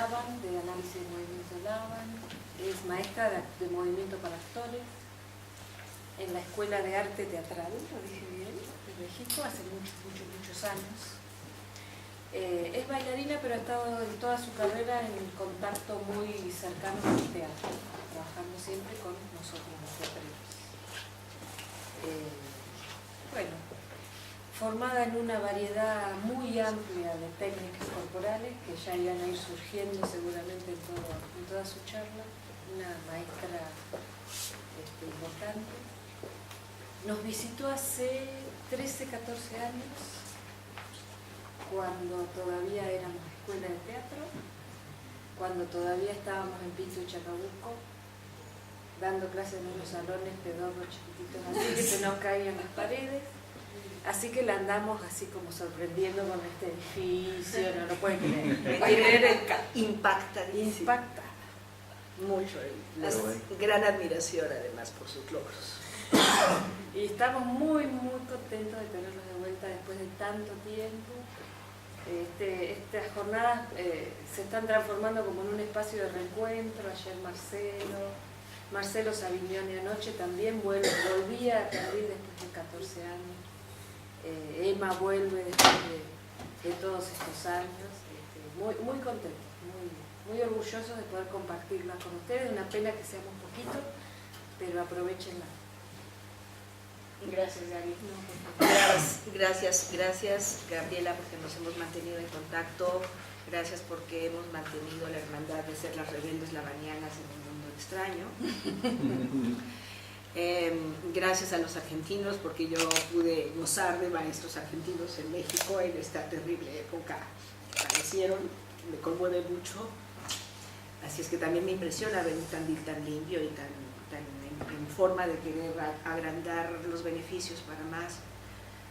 LABAN, de análisis de movimiento LABAN, es maestra de movimiento para actores en la Escuela de Arte Teatral, lo dije bien, de México, hace muchos años. Es bailarina, pero ha estado en toda su carrera en contacto muy cercano con el teatro, trabajando siempre con nosotros los teatreros. Bueno, formada en una variedad muy amplia de técnicas corporales que ya irán a ir surgiendo seguramente en toda su charla, una maestra importante. Nos visitó hace 13, 14 años, cuando todavía éramos escuela de teatro, cuando todavía estábamos en Pinto y Chacabuco, dando clases en unos salones pedorros chiquititos así que se nos caían las paredes. Así que la andamos así como sorprendiendo con este edificio, no lo pueden creer. Impactadísima. Impacta. Mucho. Gran admiración además por sus logros. Y estamos muy contentos de tenerlos de vuelta después de tanto tiempo. Estas jornadas se están transformando como en un espacio de reencuentro. Ayer Marcelo Savignoni anoche también volvía a Tandil después de 14 años. Emma vuelve después de todos estos años. Muy contentos, muy orgullosos de poder compartirla con ustedes. Una pena que seamos poquitos, pero aprovechenla. Gracias, Gaby. Gracias, Gabriela, porque nos hemos mantenido en contacto. Gracias porque hemos mantenido la hermandad de ser las rebeldes lavanianas en un mundo extraño. Gracias a los argentinos, porque yo pude gozar de maestros argentinos en México en esta terrible época que padecieron. Me conmueve mucho. Así es que también me impresiona ver un Tandil tan limpio y tan en forma de querer agrandar los beneficios para más.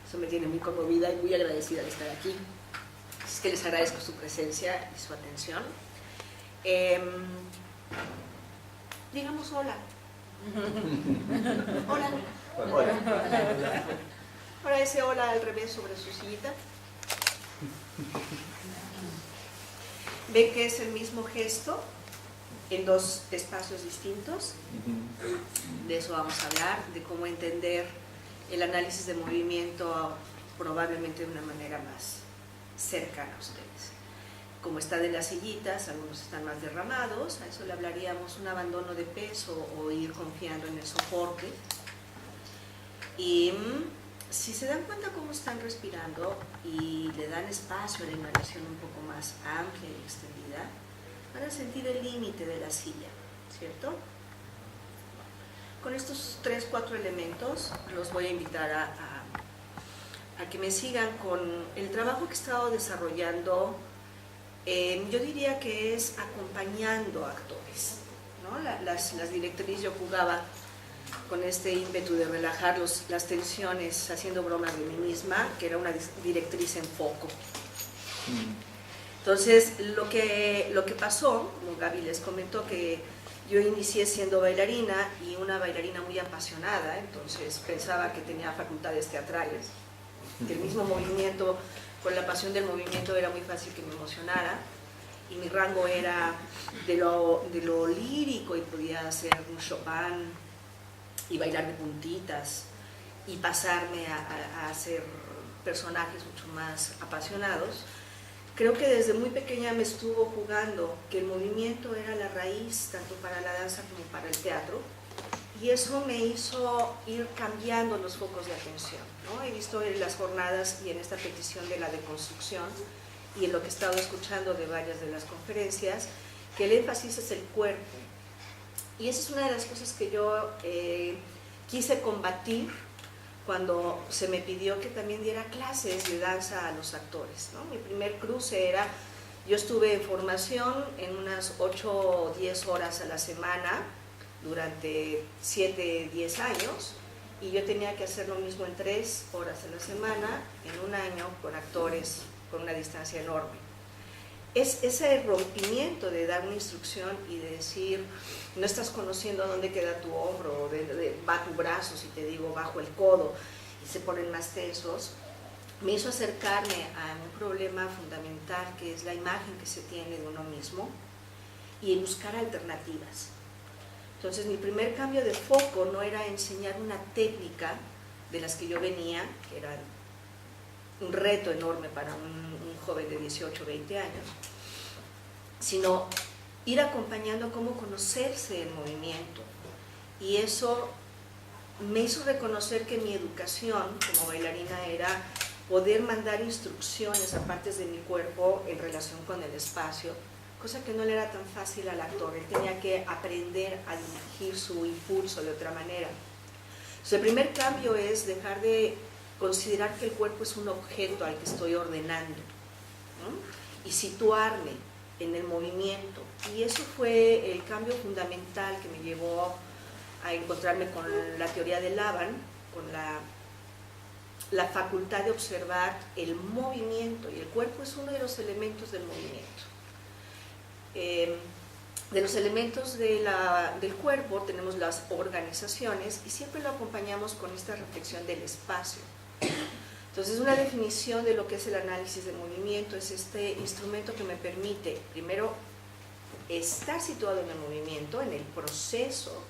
Eso me tiene muy conmovida y muy agradecida de estar aquí. Así es que les agradezco su presencia y su atención. Digamos hola. Hola. Ahora ese hola al revés sobre su sillita. Ven que es el mismo gesto en dos espacios distintos. De eso vamos a hablar, de cómo entender el análisis de movimiento probablemente de una manera más cercana a ustedes. Como están en las sillitas, algunos están más derramados, a eso le hablaríamos un abandono de peso o ir confiando en el soporte. Y si se dan cuenta cómo están respirando y le dan espacio a la inhalación un poco más amplia y extendida, van a sentir el límite de la silla, ¿cierto? Con estos 3, 4 elementos los voy a invitar a que me sigan con el trabajo que he estado desarrollando. Yo diría que es acompañando actores, ¿no? Las directrices, yo jugaba con este ímpetu de relajar las tensiones haciendo bromas de mí misma, que era una directriz en foco. Entonces, lo que pasó, como Gaby les comentó, que yo inicié siendo bailarina y una bailarina muy apasionada, entonces pensaba que tenía facultades teatrales, que el mismo movimiento, con la pasión del movimiento era muy fácil que me emocionara, y mi rango era de lo lírico y podía hacer un Chopin y bailar de puntitas y pasarme a hacer personajes mucho más apasionados. Creo que desde muy pequeña me estuvo jugando que el movimiento era la raíz tanto para la danza como para el teatro, y eso me hizo ir cambiando los focos de atención, ¿no? He visto en las jornadas y en esta petición de la deconstrucción y en lo que he estado escuchando de varias de las conferencias, que el énfasis es el cuerpo, y esa es una de las cosas que yo quise combatir cuando se me pidió que también diera clases de danza a los actores, ¿no? Mi primer cruce era, yo estuve en formación en unas 8 o 10 horas a la semana durante 7, 10 años, y yo tenía que hacer lo mismo en 3 horas a la semana, en un año, con actores con una distancia enorme. Es ese rompimiento de dar una instrucción y de decir, no estás conociendo dónde queda tu hombro, va tu brazo, si te digo bajo el codo, y se ponen más tensos. me hizo acercarme a un problema fundamental que es la imagen que se tiene de uno mismo y buscar alternativas. Entonces mi primer cambio de foco no era enseñar una técnica de las que yo venía, que era un reto enorme para un joven de 18 o 20 años, sino ir acompañando cómo conocerse en movimiento. Y eso me hizo reconocer que mi educación como bailarina era poder mandar instrucciones a partes de mi cuerpo en relación con el espacio, cosa que no le era tan fácil al actor. Él tenía que aprender a dirigir su impulso de otra manera. Entonces, el primer cambio es dejar de considerar que el cuerpo es un objeto al que estoy ordenando, ¿no? Y situarme en el movimiento. Y eso fue el cambio fundamental que me llevó a encontrarme con la teoría de Laban, con la facultad de observar el movimiento, y el cuerpo es uno de los elementos del movimiento. De los elementos del cuerpo tenemos las organizaciones y siempre lo acompañamos con esta reflexión del espacio. Entonces, una definición de lo que es el análisis de movimiento es este instrumento que me permite, primero, estar situado en el movimiento, en el proceso,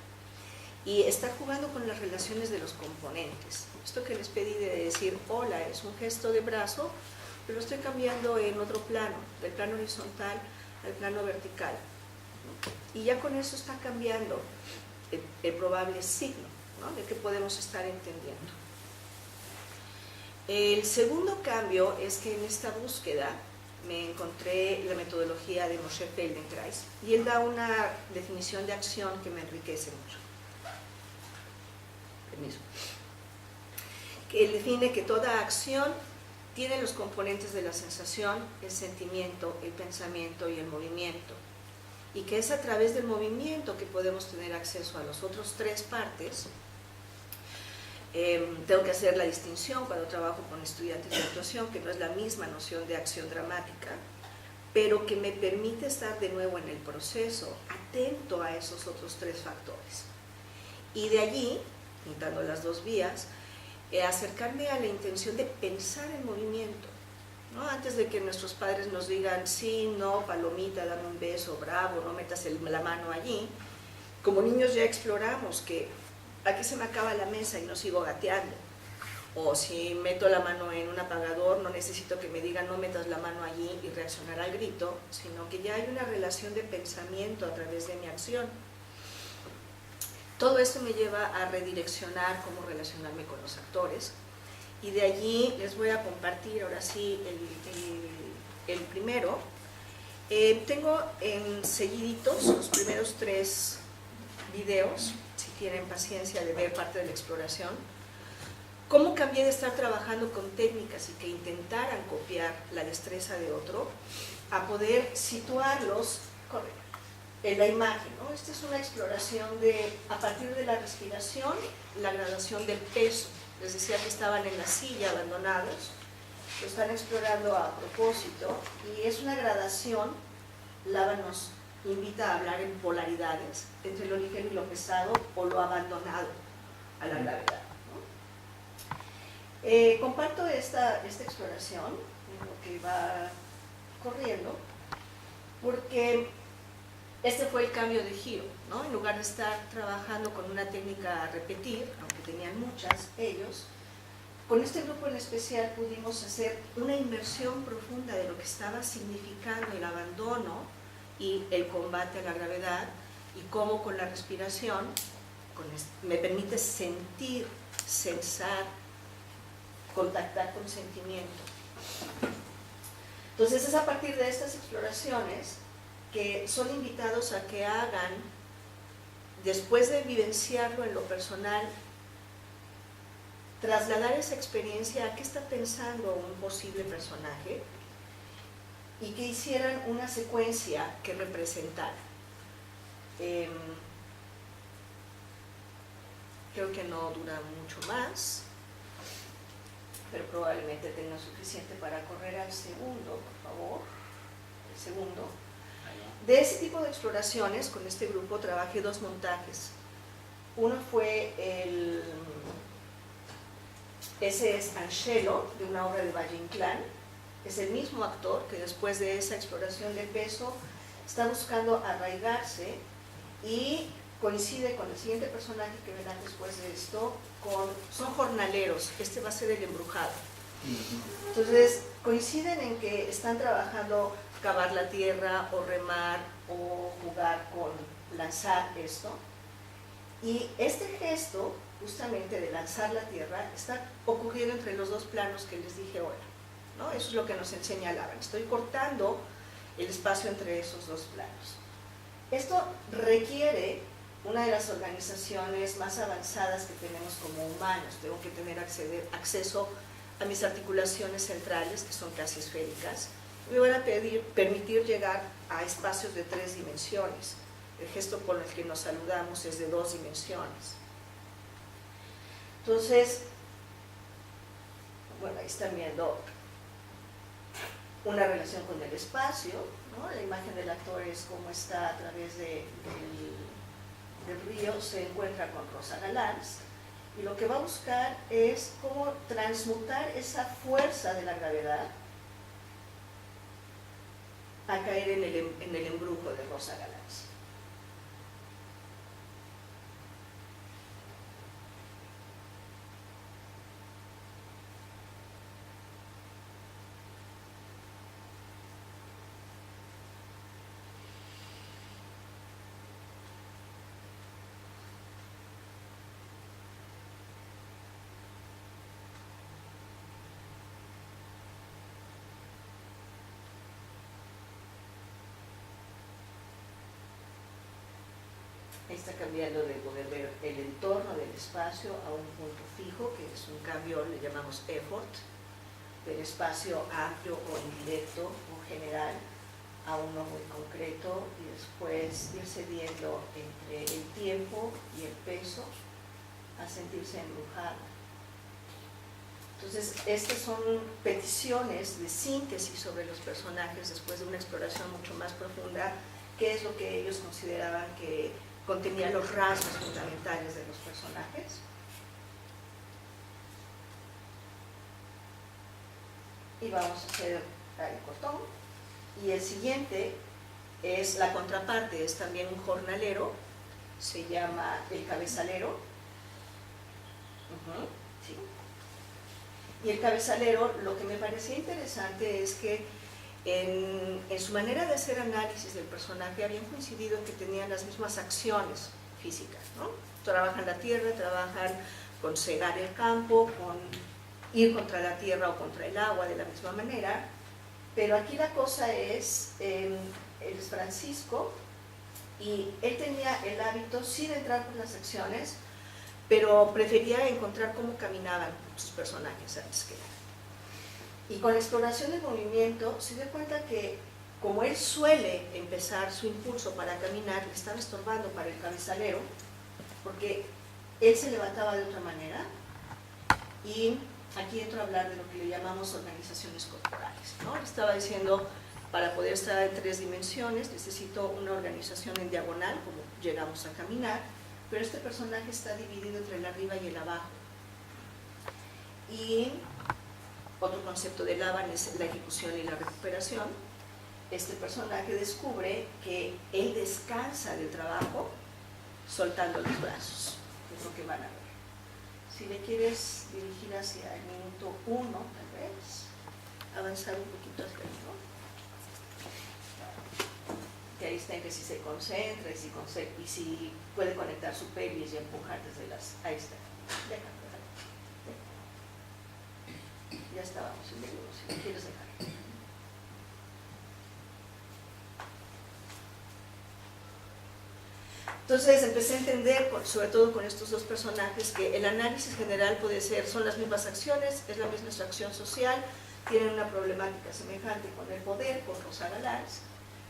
y estar jugando con las relaciones de los componentes. Esto que les pedí de decir hola es un gesto de brazo, pero lo estoy cambiando en otro plano, del plano horizontal al plano vertical. Y ya con eso está cambiando el probable signo, ¿no?, de que podemos estar entendiendo. El segundo cambio es que en esta búsqueda me encontré la metodología de Moshe Feldenkrais y él da una definición de acción que me enriquece mucho. Permiso. Que él define que toda acción tiene los componentes de la sensación, el sentimiento, el pensamiento y el movimiento, y que es a través del movimiento que podemos tener acceso a las otras tres partes. Tengo que hacer la distinción cuando trabajo con estudiantes de actuación, que no es la misma noción de acción dramática, pero que me permite estar de nuevo en el proceso, atento a esos otros tres factores. Y de allí, juntando las dos vías, acercarme a la intención de pensar en movimiento, ¿no? Antes de que nuestros padres nos digan sí, no, palomita, dame un beso, bravo, no metas la mano allí, como niños ya exploramos que aquí se me acaba la mesa y no sigo gateando, o si meto la mano en un apagador no necesito que me digan no metas la mano allí y reaccionar al grito, sino que ya hay una relación de pensamiento a través de mi acción. Todo esto me lleva a redireccionar cómo relacionarme con los actores, y de allí les voy a compartir ahora sí el primero. Tengo en seguiditos los primeros 3 videos, si tienen paciencia de ver parte de la exploración, cómo cambié de estar trabajando con técnicas y que intentaran copiar la destreza de otro, a poder situarlos en la imagen, ¿no? Esta es una exploración a partir de la respiración, la gradación del peso. Les decía que estaban en la silla abandonados, lo están explorando a propósito, y es una gradación. Laban nos invita a hablar en polaridades entre lo ligero y lo pesado, o lo abandonado a la gravedad, ¿no? Comparto esta exploración en lo que va corriendo, porque este fue el cambio de giro, ¿no? En lugar de estar trabajando con una técnica a repetir, aunque tenían muchas ellos, con este grupo en especial pudimos hacer una inmersión profunda de lo que estaba significando el abandono y el combate a la gravedad, y cómo con la respiración me permite sentir, sensar, contactar con sentimiento. Entonces es a partir de estas exploraciones que son invitados a que hagan, después de vivenciarlo en lo personal, trasladar esa experiencia a qué está pensando un posible personaje, y que hicieran una secuencia que representara. Creo que no dura mucho más, pero probablemente tenga suficiente para correr al segundo, por favor. El segundo. De ese tipo de exploraciones, con este grupo trabajé 2 montajes. Uno fue Ese es Angelo, de una obra de Valle Inclán. Es el mismo actor que después de esa exploración del peso está buscando arraigarse y coincide con el siguiente personaje que verán después de esto, son jornaleros. Este va a ser el embrujado. Entonces, coinciden en que están trabajando cavar la tierra o remar o jugar con lanzar esto. Y este gesto, justamente de lanzar la tierra, está ocurriendo entre los dos planos que les dije ahora, ¿no? Eso es lo que nos enseña Laban. Estoy cortando el espacio entre esos dos planos. Esto requiere una de las organizaciones más avanzadas que tenemos como humanos. Tengo que tener acceso a mis articulaciones centrales, que son casi esféricas. Me van a permitir llegar a espacios de 3 dimensiones. El gesto con el que nos saludamos es de 2 dimensiones. Entonces, bueno, ahí están viendo una relación con el espacio, ¿no? La imagen del actor es cómo está a través del río, se encuentra con Rosa Galaz, y lo que va a buscar es cómo transmutar esa fuerza de la gravedad a caer en el embrujo de Rosa Galaz. Ahí está cambiando de poder ver el entorno del espacio a un punto fijo, que es un cambio, le llamamos effort, del espacio amplio o indirecto o general a uno muy concreto, y después ir cediendo entre el tiempo y el peso a sentirse embrujado. Entonces, estas son peticiones de síntesis sobre los personajes después de una exploración mucho más profunda, qué es lo que ellos consideraban que contenía los rasgos fundamentales de los personajes. Y vamos a hacer el cortón. Y el siguiente es la contraparte, es también un jornalero, se llama el cabezalero. Sí. Y el cabezalero, lo que me parecía interesante es que en su manera de hacer análisis del personaje habían coincidido en que tenían las mismas acciones físicas, ¿no? Trabajan la tierra, trabajan con cegar el campo, con ir contra la tierra o contra el agua de la misma manera, pero aquí la cosa es, él es Francisco, y él tenía el hábito, sí, de entrar por las acciones, pero prefería encontrar cómo caminaban sus personajes antes que nada. Y con la exploración del movimiento se dio cuenta que, como él suele empezar su impulso para caminar, le estaba estorbando para el cabezalero, porque él se levantaba de otra manera. Y aquí entro a hablar de lo que le llamamos organizaciones corporales, ¿no? Le estaba diciendo, para poder estar en 3 dimensiones necesito una organización en diagonal, como llegamos a caminar, pero este personaje está dividido entre el arriba y el abajo. Y otro concepto de Laban es la ejecución y la recuperación. Este personaje descubre que él descansa del trabajo soltando los brazos. Es lo que van a ver. Si le quieres dirigir hacia el minuto 1, tal vez, avanzar un poquito hacia el 1. Que ahí está en que si se concentra y si puede conectar su pelvis y empujar desde las... Ahí está. Déjalo. Ya estábamos en el 1, si lo quieres dejar. Entonces empecé a entender, sobre todo con estos dos personajes, que el análisis general puede ser, son las mismas acciones, es la misma extracción social, tienen una problemática semejante con el poder, con Rosa Galaz,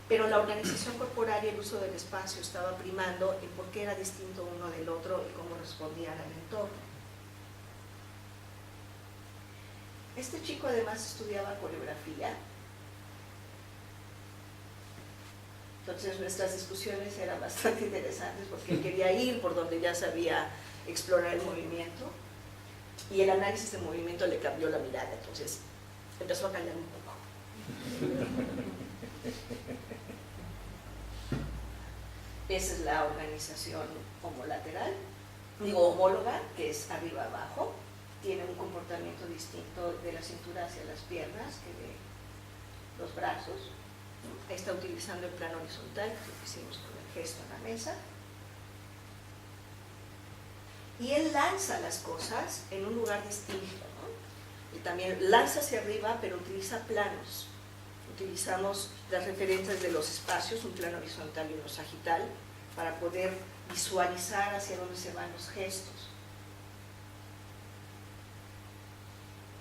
pero la organización corporal y el uso del espacio estaba primando en por qué era distinto uno del otro y cómo respondían al entorno. Este chico además estudiaba coreografía, entonces nuestras discusiones eran bastante interesantes porque él quería ir por donde ya sabía explorar el movimiento. Y el análisis de movimiento le cambió la mirada, entonces empezó a callar un poco. Esa es la organización homolateral, homóloga, que es arriba abajo. Tiene un comportamiento distinto de la cintura hacia las piernas que de los brazos. Ahí está utilizando el plano horizontal, que hicimos con el gesto en la mesa. Y él lanza las cosas en un lugar distinto, ¿no? Y también lanza hacia arriba, pero utiliza planos. Utilizamos las referencias de los espacios, un plano horizontal y uno sagital, para poder visualizar hacia dónde se van los gestos.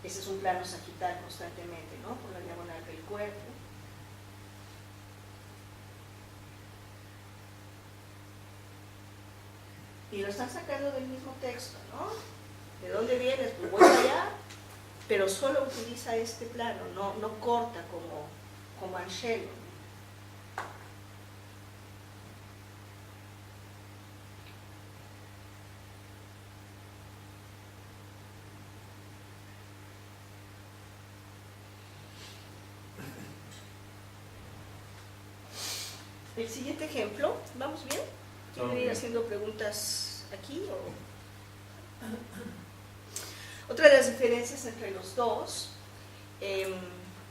Ese es un plano sagital constantemente, ¿no? Por la diagonal del cuerpo. Y lo están sacando del mismo texto, ¿no? ¿De dónde vienes? Pues voy allá, pero solo utiliza este plano, no corta como Angelo. El siguiente ejemplo, ¿vamos bien? ¿Quieren ir haciendo preguntas aquí? Otra de las diferencias entre los dos,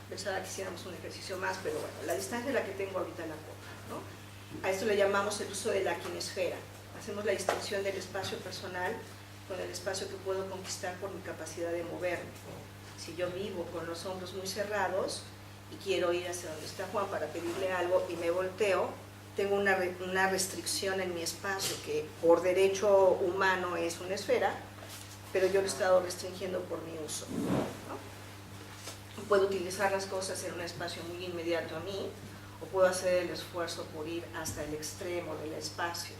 pensaba que hiciéramos un ejercicio más, pero bueno, la distancia es la que tengo ahorita en la copa, ¿no? A esto le llamamos el uso de la quinesfera. Hacemos la distinción del espacio personal con el espacio que puedo conquistar por mi capacidad de moverme. Si yo vivo con los hombros muy cerrados y quiero ir hacia donde está Juan para pedirle algo y me volteo, tengo una restricción en mi espacio que por derecho humano es una esfera, pero yo lo he estado restringiendo por mi uso, ¿no? Puedo utilizar las cosas en un espacio muy inmediato a mí, o puedo hacer el esfuerzo por ir hasta el extremo del espacio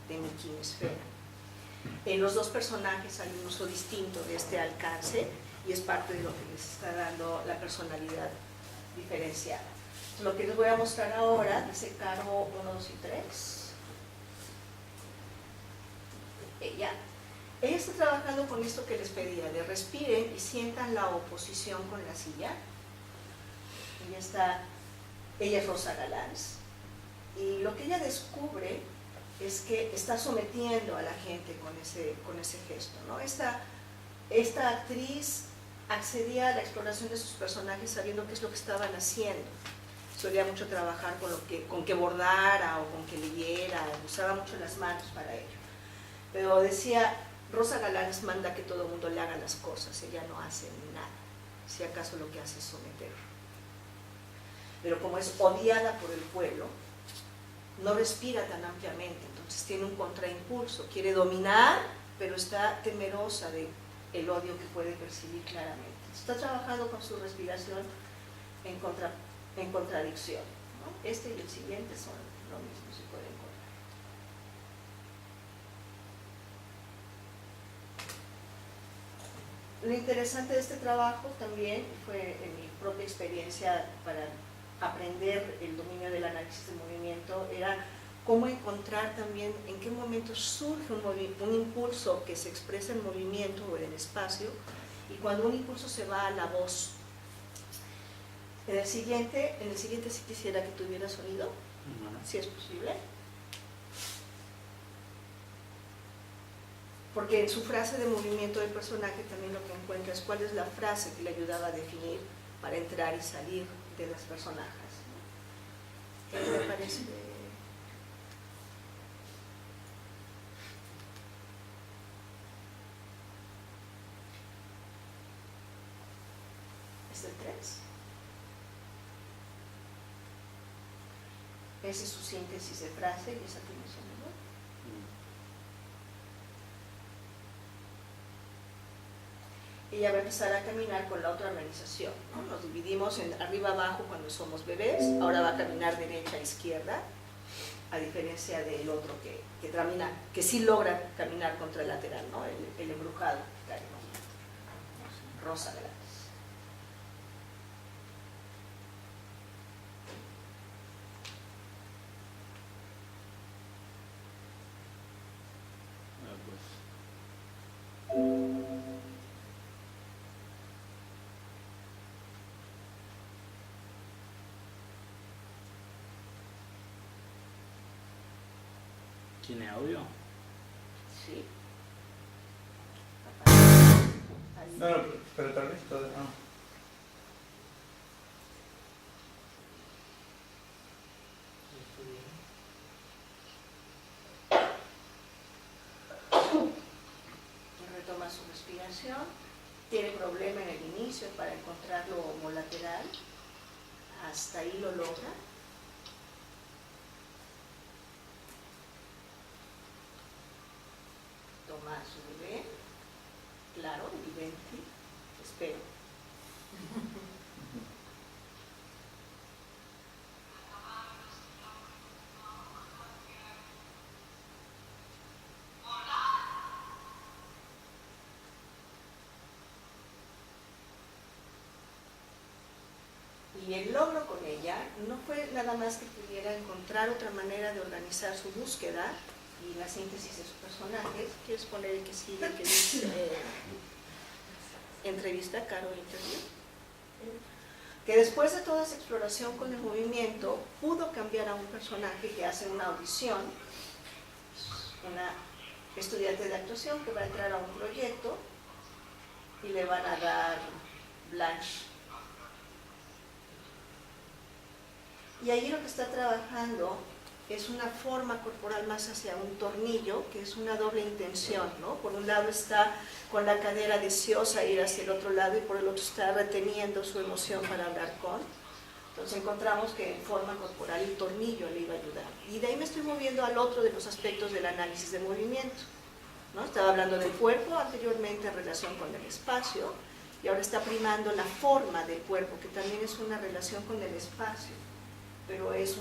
de mi quinesfera. En los dos personajes hay un uso distinto de este alcance y es parte de lo que les está dando la personalidad diferenciada. Lo que les voy a mostrar ahora, dice Caro 1, 2 y 3. Ella está trabajando con esto que les pedía, de respiren y sientan la oposición con la silla. Ella es Rosa Galans. Y lo que ella descubre es que está sometiendo a la gente con ese gesto, ¿no? Esta actriz accedía a la exploración de sus personajes sabiendo qué es lo que estaban haciendo. Solía mucho trabajar con que bordara o con que leyera, usaba mucho las manos para ello. Pero decía, Rosa Galans manda que todo el mundo le haga las cosas, ella no hace nada, si acaso lo que hace es someter. Pero como es odiada por el pueblo, no respira tan ampliamente, entonces tiene un contraimpulso, quiere dominar, pero está temerosa del odio que puede percibir claramente. Está trabajando con su respiración en contradicción, ¿no? Este y el siguiente son lo mismo, se pueden encontrar. Lo interesante de este trabajo también fue en mi propia experiencia para aprender el dominio del análisis de movimiento, era cómo encontrar también en qué momento surge un impulso que se expresa en movimiento o en el espacio, y cuando un impulso se va a la voz. En el siguiente sí quisiera que tuviera sonido, si es posible. Porque en su frase de movimiento del personaje también lo que encuentra es cuál es la frase que le ayudaba a definir para entrar y salir de las personajes. ¿Qué me parece? ¿Es el 3? Esa es su síntesis de frase y esa tiene sonido. Ella va a empezar a caminar con la otra organización, ¿no? Nos dividimos en arriba abajo cuando somos bebés, ahora va a caminar derecha a izquierda, a diferencia del otro que sí logra caminar contralateral, ¿no? El embrujado, Rosa Galans. ¿Tiene audio? Sí. Ahí. No, no, pero tal vez todo. No. Retoma su respiración. Tiene problema en el inicio para encontrarlo homolateral. Hasta ahí lo logra. Toma su bebé. Claro, evidente. Espero. Y el logro con ella no fue nada más que pudiera encontrar otra manera de organizar su búsqueda y la síntesis de su personaje. ¿Quieres poner el que sigue, que dice entrevista, Caro Interview? Que después de toda esa exploración con el movimiento, pudo cambiar a un personaje que hace una audición, una estudiante de actuación que va a entrar a un proyecto y le van a dar blanche. Y ahí lo que está trabajando es una forma corporal más hacia un tornillo, que es una doble intención, ¿no? Por un lado está con la cadera deseosa a ir hacia el otro lado y por el otro está reteniendo su emoción para hablar con. Entonces encontramos que en forma corporal el tornillo le iba a ayudar. Y de ahí me estoy moviendo al otro de los aspectos del análisis del movimiento, ¿no? Estaba hablando del cuerpo anteriormente en relación con el espacio y ahora está primando la forma del cuerpo, que también es una relación con el espacio, pero es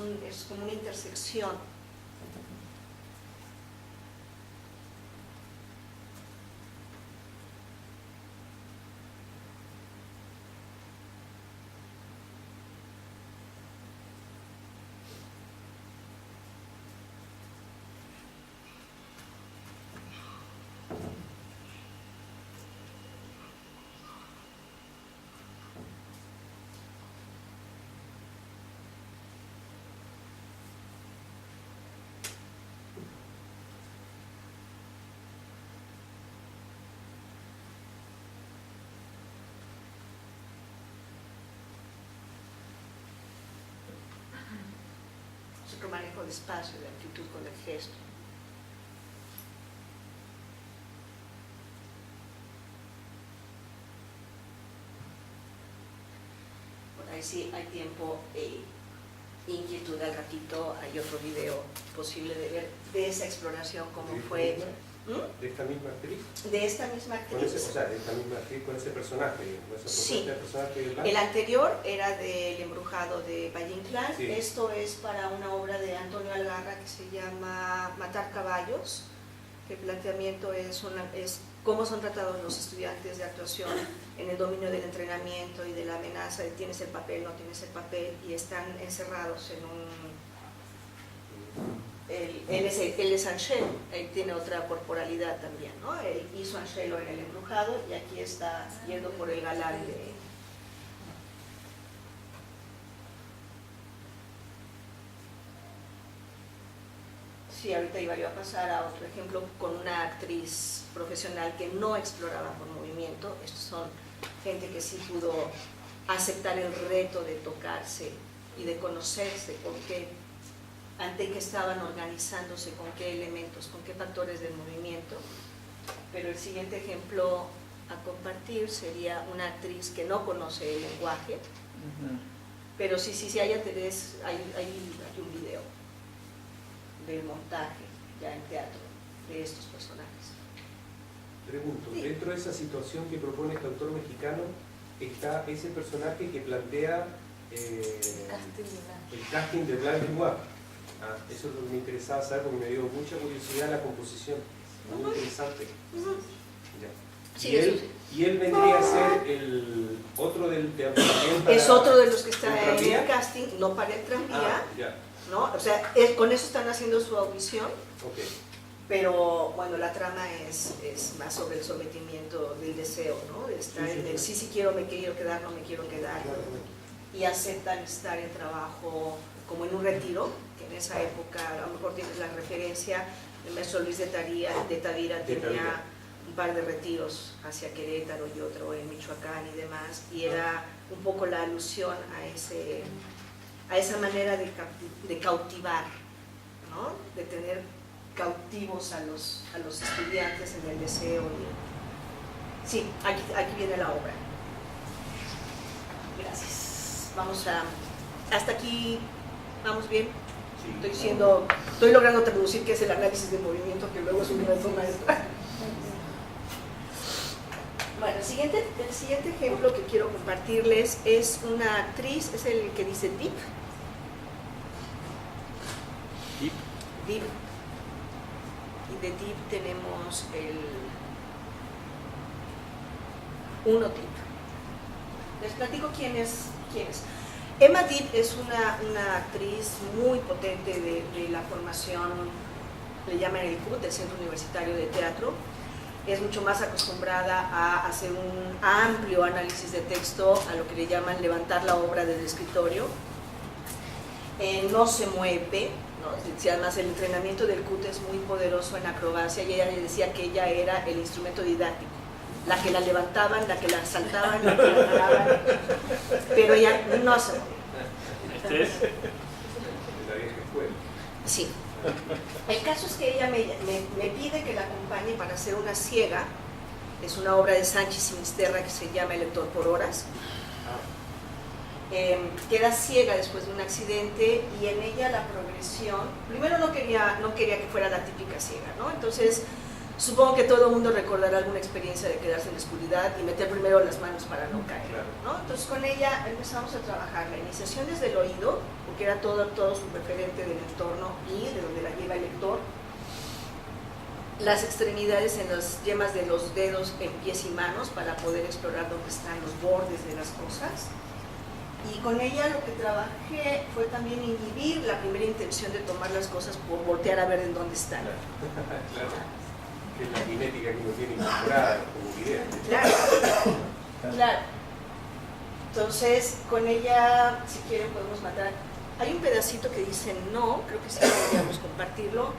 como una intersección. Otro manejo de espacio, de actitud con el gesto. Por ahí sí hay tiempo e inquietud al ratito. Hay otro video posible de ver de esa exploración, cómo fue. ¿De esta misma actriz? De esta misma actriz. O sea, de esta misma actriz con ese personaje. Con esa Sí. personaje El anterior era del Embrujado de Valle Inclán. Sí. Esto es para una obra de Antonio Algarra que se llama Matar caballos. Que el planteamiento es cómo son tratados los estudiantes de actuación en el dominio del entrenamiento y de la amenaza de tienes el papel, no tienes el papel, y están encerrados en un... Él es Angelo, él tiene otra corporalidad también, ¿no? Él hizo Angelo en el Embrujado y aquí está yendo por el galán de... Sí, ahorita iba yo a pasar a otro ejemplo con una actriz profesional que no exploraba por movimiento. Estos son gente que sí pudo aceptar el reto de tocarse y de conocerse, porque ante que estaban organizándose, con qué elementos, con qué factores del movimiento. Pero el siguiente ejemplo a compartir sería una actriz que no conoce el lenguaje, pero sí hay interés, hay un video del montaje ya en teatro de estos personajes. Pregunto, Sí. dentro de esa situación que propone este autor mexicano, está ese personaje que plantea el casting de Blanc Dubois. Eso es lo que me interesaba saber porque me dio mucha curiosidad la composición, muy interesante. Ya. Sí, y él vendría a ser el otro del teatro. Es otro de los que está ¿el en tranvía? el casting, no para el tranvía, Ya, ¿no? O sea, con eso están haciendo su audición, ok. pero bueno, la trama es más sobre el sometimiento del deseo, ¿no? De estar Sí, sí, en el sí quiero, me quiero quedar, no me quiero quedar. Claro. Y aceptan estar en trabajo como en un retiro, que en esa época a lo mejor tienes la referencia, el maestro Luis de Tavira tenía un par de retiros hacia Querétaro y otro en Michoacán y demás, y era un poco la alusión a esa manera de cautivar, ¿no? De tener cautivos a los estudiantes en el deseo. Sí, aquí viene la obra. Gracias. Hasta aquí, ¿vamos bien? Sí. Estoy logrando traducir qué es el análisis del movimiento, que luego es un gran maestra. Bueno, el siguiente ejemplo que quiero compartirles es una actriz, es el que dice Deep. Deep. Y de Deep tenemos el 1 Deep. Les platico quién es. Emma Deep es una actriz muy potente de la formación, le llaman el CUT, el Centro Universitario de Teatro. Es mucho más acostumbrada a hacer un amplio análisis de texto, a lo que le llaman levantar la obra del escritorio. No se mueve, ¿no? Además el entrenamiento del CUT es muy poderoso en acrobacia, y ella le decía que ella era el instrumento didáctico, la que la levantaban, la que la saltaban, la que la paraban, pero ella no se mueve. ¿Este es? La vieja escuela. Sí. El caso es que ella me pide que la acompañe para hacer una ciega. Es una obra de Sánchez Sinisterra que se llama El lector por horas. Queda ciega después de un accidente, y en ella la progresión, primero no quería que fuera la típica ciega, ¿no? Entonces supongo que todo el mundo recordará alguna experiencia de quedarse en la oscuridad y meter primero las manos para no caer, ¿no? Entonces con ella empezamos a trabajar la iniciación desde el oído, porque era todo su referente del entorno y de donde la lleva el lector, las extremidades en las yemas de los dedos en pies y manos para poder explorar dónde están los bordes de las cosas. Y con ella lo que trabajé fue también inhibir la primera intención de tomar las cosas por voltear a ver en dónde están. Claro. Que es la cinética que uno tiene incorporada como idea. Claro. Entonces, con ella, si quieren, podemos matar. Hay un pedacito que dice no, creo que sí podríamos compartirlo,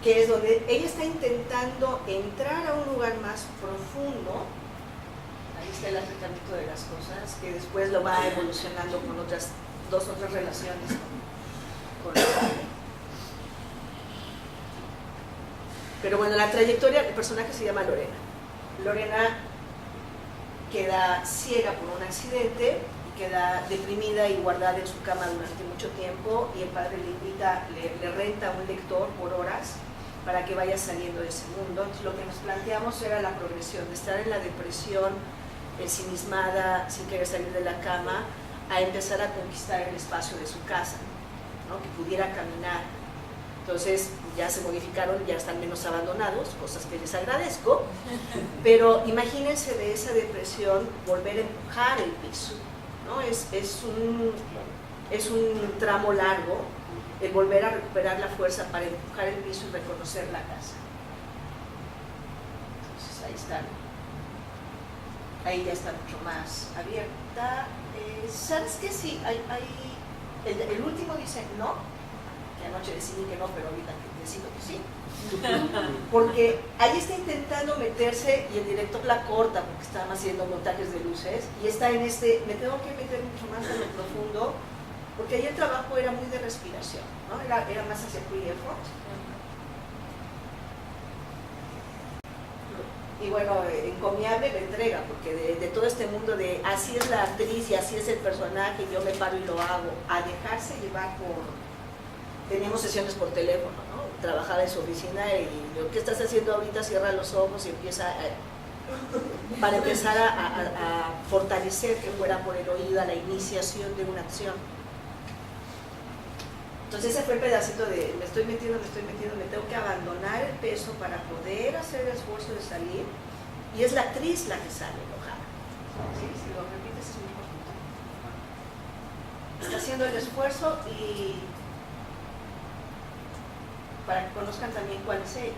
que es donde ella está intentando entrar a un lugar más profundo. Ahí está el acercamiento de las cosas, que después lo va evolucionando con dos otras relaciones con el padre. Pero bueno, la trayectoria, el personaje se llama Lorena. Lorena queda ciega por un accidente y queda deprimida y guardada en su cama durante mucho tiempo, y el padre le renta un lector por horas para que vaya saliendo de ese mundo. Entonces lo que nos planteamos era la progresión de estar en la depresión, ensimismada, sin querer salir de la cama, a empezar a conquistar el espacio de su casa, ¿no? Que pudiera caminar. Entonces ya se modificaron, ya están menos abandonados, cosas que les agradezco, pero imagínense de esa depresión volver a empujar el piso, ¿no? Es un tramo largo el volver a recuperar la fuerza para empujar el piso y reconocer la casa. Entonces ahí está. Ahí ya está mucho más abierta. ¿Sabes qué? Sí, el último dice no, que anoche decidí que no, pero ahorita decido que sí. Porque ahí está intentando meterse y el director la corta porque estaban haciendo montajes de luces y está en me tengo que meter mucho más en lo profundo, porque ahí el trabajo era muy de respiración, ¿no? Era más hacia free effort. Y bueno, encomiable la entrega, porque de todo este mundo de así es la actriz y así es el personaje, yo me paro y lo hago, a dejarse llevar teníamos sesiones por teléfono, ¿no? Trabajaba en su oficina y yo, ¿qué estás haciendo ahorita? Cierra los ojos y empieza para empezar a fortalecer que fuera por el oído, a la iniciación de una acción. Entonces ese fue el pedacito de me estoy metiendo, me tengo que abandonar el peso para poder hacer el esfuerzo de salir, y es la actriz la que sale enojada. ¿Sí? Si lo repites es muy importante. Está haciendo el esfuerzo y para que conozcan también cuál es ella.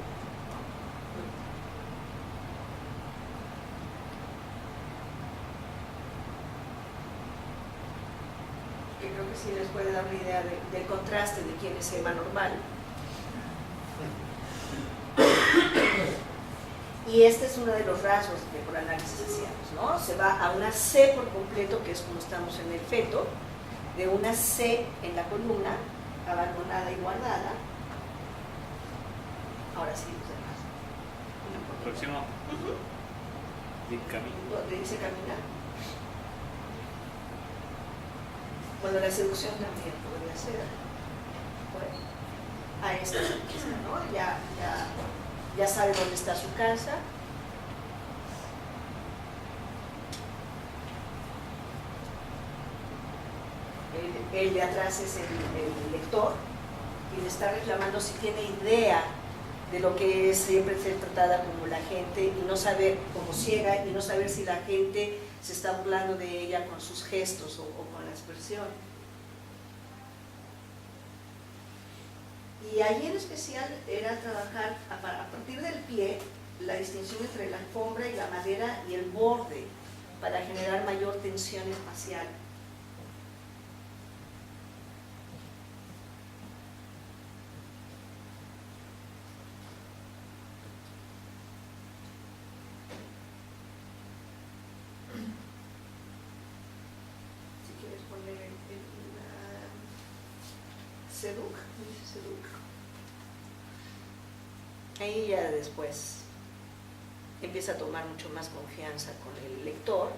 Que creo que si les puede dar una idea del contraste de quién es Ema normal. Y este es uno de los rasgos que por análisis hacíamos, ¿no? Se va a una C por completo, que es como estamos en el feto, de una C en la columna, abandonada y guardada. Ahora sí, los demás. Próximo. Camino. ¿Dónde dice caminar? Bueno, la seducción también podría ser. Bueno, a esta empieza, ¿no? Ya sabe dónde está su casa. El de atrás es el lector y le está reclamando si tiene idea de lo que es siempre ser tratada como la gente y no saber, como ciega, y no saber si la gente se está burlando de ella con sus gestos o con la expresión. Y allí en especial era trabajar a partir del pie la distinción entre la alfombra y la madera y el borde para generar mayor tensión espacial. Si quieres poner Seduc, dice Seduc. Ahí ya después empieza a tomar mucho más confianza con el lector.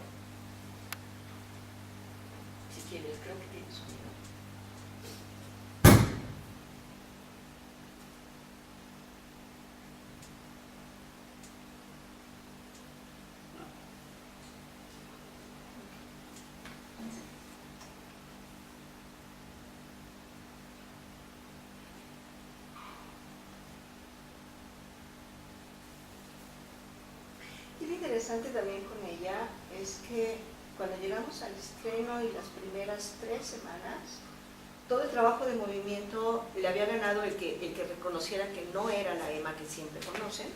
Si quieres, creo que tiene sonido. Y lo interesante también con ella es que cuando llegamos al estreno y las primeras 3 semanas, todo el trabajo de movimiento le había ganado el que reconociera que no era la Ema que siempre conocen,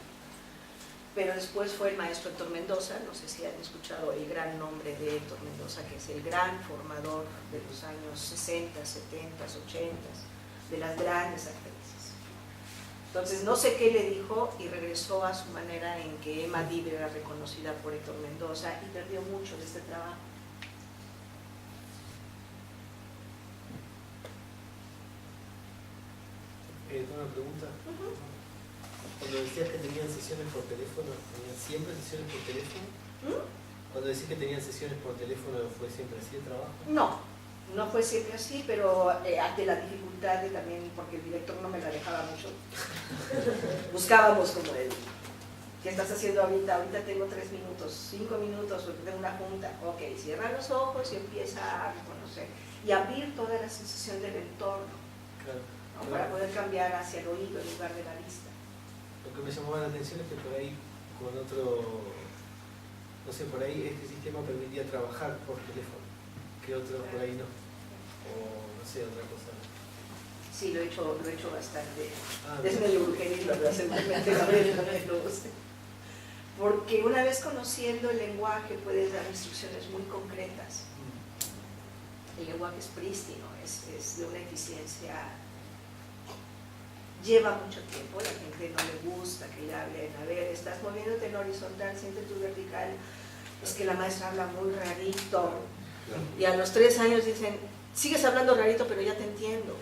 pero después fue el maestro Héctor Mendoza. No sé si han escuchado el gran nombre de Héctor Mendoza, que es el gran formador de los años 60, 70, 80, de las grandes actrices. Entonces no sé qué le dijo y regresó a su manera en que Ema Diver era reconocida por Héctor Mendoza y perdió mucho de este trabajo. Una pregunta. Cuando decías que tenían sesiones por teléfono, ¿tenían siempre sesiones por teléfono? Cuando decís que tenían sesiones por teléfono, ¿fue siempre así el trabajo? No fue siempre así, pero ante la dificultad de también, porque el director no me la dejaba mucho, buscábamos como el, ¿qué estás haciendo ahorita? Ahorita tengo 3 minutos, 5 minutos, porque tengo una junta. Ok, cierra los ojos y empieza a reconocer y abrir toda la sensación del entorno, Claro. ¿no? Para poder cambiar hacia el oído en lugar de la vista. Lo que me llamaba la atención es que por ahí, con otro, no sé, por ahí este sistema permitía trabajar por teléfono, que otro por ahí no, o no sé, otra cosa. Sí, lo he hecho bastante. Ah, Es medio brujería, pero seguramente lo sé. Porque una vez conociendo el lenguaje puedes dar instrucciones muy concretas. El lenguaje es prístino, es de una eficiencia. Lleva mucho tiempo, la gente no le gusta que le hablen. A ver, estás moviéndote en horizontal, siente tu vertical. Es que la maestra habla muy rarito. Y a los 3 años dicen, sigues hablando rarito, pero ya te entiendo.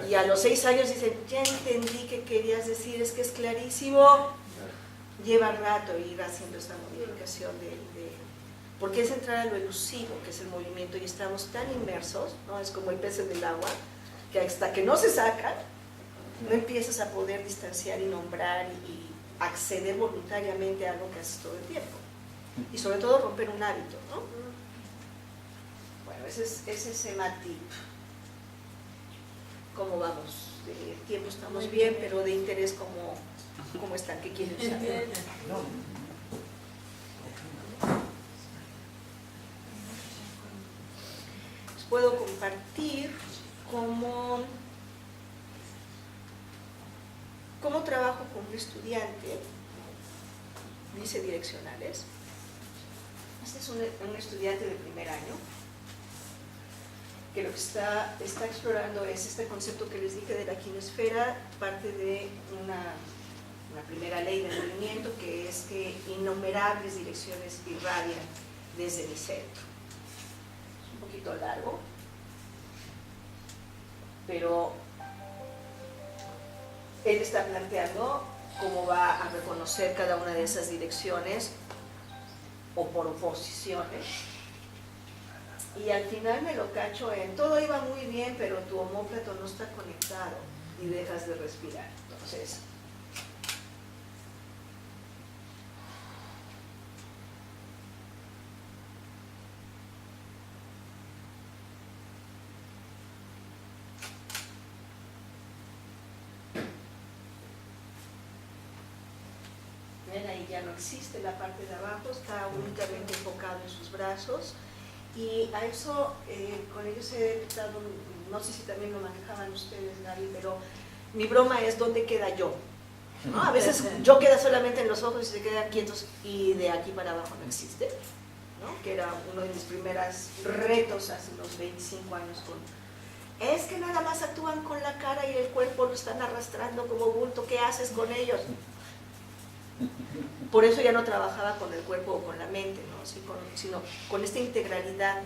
Y a los 6 años dicen, ya entendí qué querías decir, es que es clarísimo. Lleva rato ir haciendo esta modificación porque es entrar a lo elusivo, que es el movimiento, y estamos tan inmersos, ¿no? Es como el pez en el agua, que hasta que no se saca, no empiezas a poder distanciar y nombrar y acceder voluntariamente a algo que haces todo el tiempo. Y sobre todo romper un hábito, ¿no? Bueno, ese es Ema Tip. ¿Cómo vamos? De tiempo estamos bien, pero de interés, ¿cómo están? ¿Qué quieren saber? Les puedo compartir cómo trabajo con un estudiante, dice direccionales. Este es un estudiante de primer año que lo que está explorando es este concepto que les dije de la kinesfera, parte de una primera ley de movimiento, que es que innumerables direcciones irradian desde mi centro. Es un poquito largo, pero él está planteando cómo va a reconocer cada una de esas direcciones o por oposiciones. Y al final me lo cacho en todo iba muy bien, pero tu omóplato no está conectado y dejas de respirar. Entonces, ven, ahí ya no existe la parte de abajo, está únicamente enfocado en sus brazos. Y a eso, con ellos he estado, no sé si también lo manejaban ustedes, Gaby, pero mi broma es ¿dónde queda yo? ¿No? A veces yo queda solamente en los ojos y se quedan quietos y de aquí para abajo no existe, ¿no? Que era uno de mis primeros retos hace unos 25 años es que nada más actúan con la cara y el cuerpo lo están arrastrando como bulto, ¿qué haces con ellos? Por eso ya no trabajaba con el cuerpo o con la mente, ¿no? Sino con esta integralidad.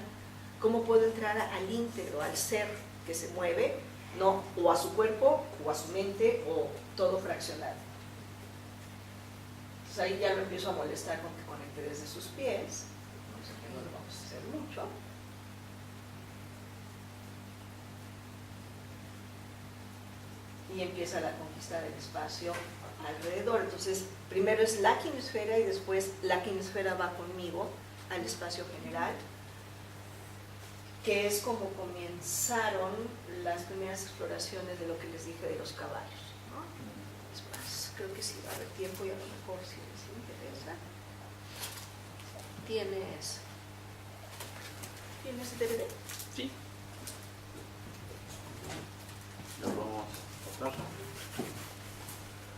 ¿Cómo puedo entrar al íntegro, al ser que se mueve, ¿no? O a su cuerpo, o a su mente, o todo fraccionado? Entonces ahí ya lo empiezo a molestar con que conecte desde sus pies. No sé que no lo vamos a hacer mucho. Y empieza la conquista del espacio alrededor. Entonces, primero es la kinesfera y después la kinesfera va conmigo al espacio general, que es como comenzaron las primeras exploraciones de lo que les dije de los caballos, ¿no? Es más, creo que sí va a haber tiempo y a lo mejor si les interesa. ¿Tienes DVD? Sí. Lo podemos pasar.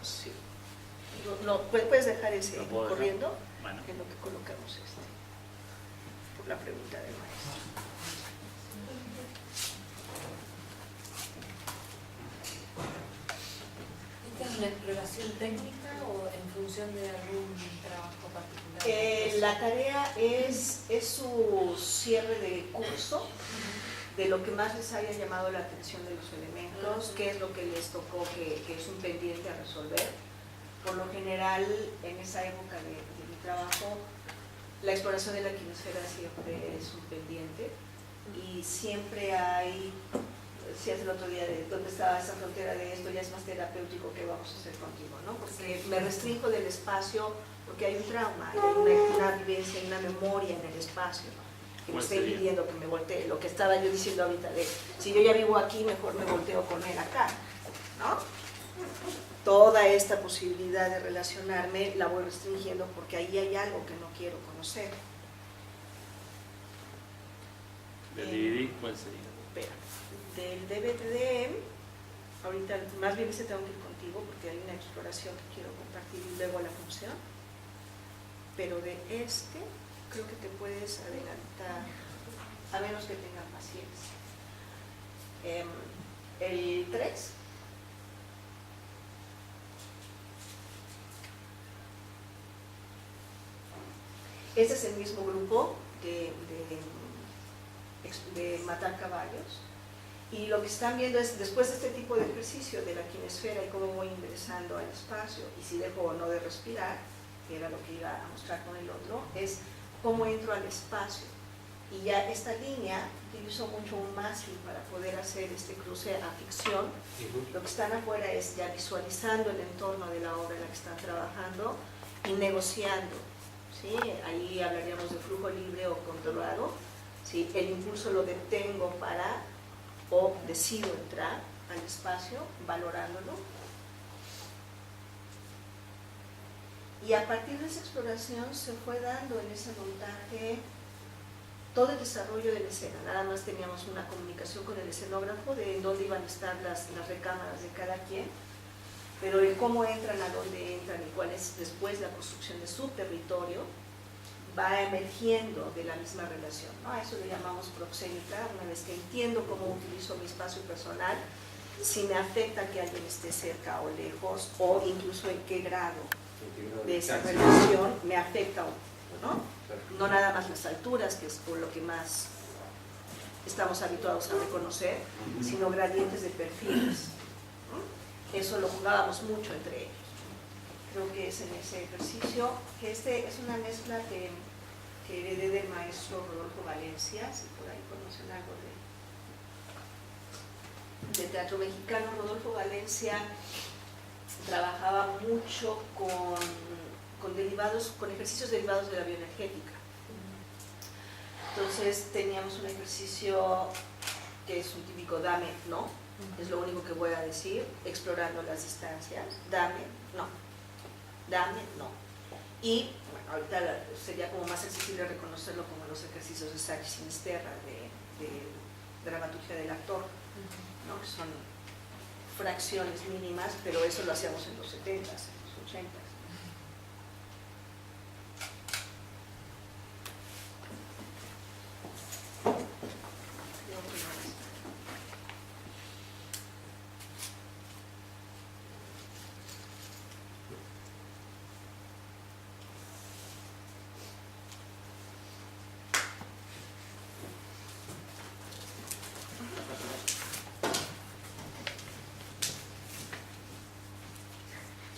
Sí. No, puedes dejar ese ¿Lo puedo dejar? corriendo Bueno. en lo que colocamos por la pregunta del maestro. ¿Esta es una exploración técnica o en función de algún trabajo particular? La tarea es su cierre de curso, de lo que más les haya llamado la atención de los elementos, qué es lo que les tocó que es un pendiente a resolver. Por lo general, en esa época de mi trabajo, la exploración de la kinesfera siempre es un pendiente y siempre hay, si hace el otro día de dónde está esa frontera de esto, ya es más terapéutico, ¿qué vamos a hacer contigo? ¿No? Porque me restringo del espacio, porque hay un trauma, hay una vivencia, hay una memoria en el espacio, que me está impidiendo que me voltee. Lo que estaba yo diciendo ahorita de, si yo ya vivo aquí, mejor me volteo con él acá, ¿no? Toda esta posibilidad de relacionarme la voy restringiendo porque ahí hay algo que no quiero conocer. ¿Del DVD cuál sería? Espera, del DVD, ahorita más bien ese tengo que ir contigo porque hay una exploración que quiero compartir y luego la función, pero de este creo que te puedes adelantar, a menos que tengan paciencia. El 3. Este es el mismo grupo de matar caballos y lo que están viendo es después de este tipo de ejercicio de la kinesfera y cómo voy ingresando al espacio y si dejo o no de respirar, que era lo que iba a mostrar con el otro, es cómo entro al espacio y ya esta línea utilizo mucho un mástil para poder hacer este cruce a ficción. Lo que están afuera es ya visualizando el entorno de la obra en la que están trabajando y negociando. ¿Sí? Ahí hablaríamos de flujo libre o controlado. ¿Sí? El impulso lo detengo para o decido entrar al espacio valorándolo. Y a partir de esa exploración se fue dando en ese montaje todo el desarrollo de la escena. Nada más teníamos una comunicación con el escenógrafo de dónde iban a estar las recámaras de cada quien, pero el cómo entran, a dónde entran y cuál es después la construcción de su territorio. va emergiendo de la misma relación, ¿no? A eso le llamamos proxénita, una vez que entiendo cómo utilizo mi espacio personal, si me afecta que alguien esté cerca o lejos, o incluso en qué grado de esa relación me afecta, ¿no? No nada más las alturas, que es por lo que más estamos habituados a reconocer, sino gradientes de perfiles, ¿no? Eso lo jugábamos mucho entre ellos. Creo que es en ese ejercicio, que es una mezcla que heredé del maestro Rodolfo Valencia, si por ahí conocen algo de teatro mexicano. Rodolfo Valencia trabajaba mucho con ejercicios derivados de la bioenergética. Entonces teníamos un ejercicio que es un típico dame, no, es lo único que voy a decir, explorando las distancias, dame, no. Dame, no. Y bueno, ahorita sería como más accesible reconocerlo como los ejercicios de Sacchi Sinisterra, de dramaturgia del actor, ¿no? Que son fracciones mínimas, pero eso lo hacíamos en los 70s, en los 80s.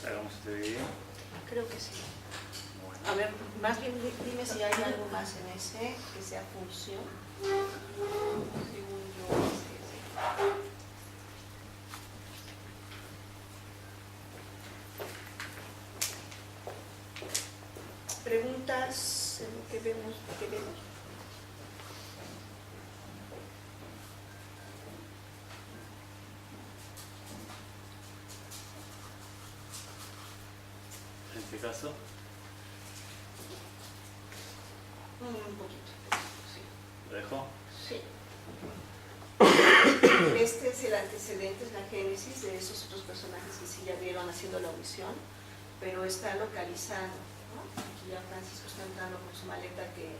Hagamos este video. Creo que sí. Bueno. A ver, más bien dime si hay algo más en ese que sea función. Según yo, es ese. Preguntas en lo que vemos. En este caso, Un poquito, sí. ¿lo dejo? Sí. Este es el antecedente, es la génesis de esos otros personajes que sí ya vieron haciendo la audición, pero está localizado, ¿no? Aquí ya Francisco está entrando con su maleta, que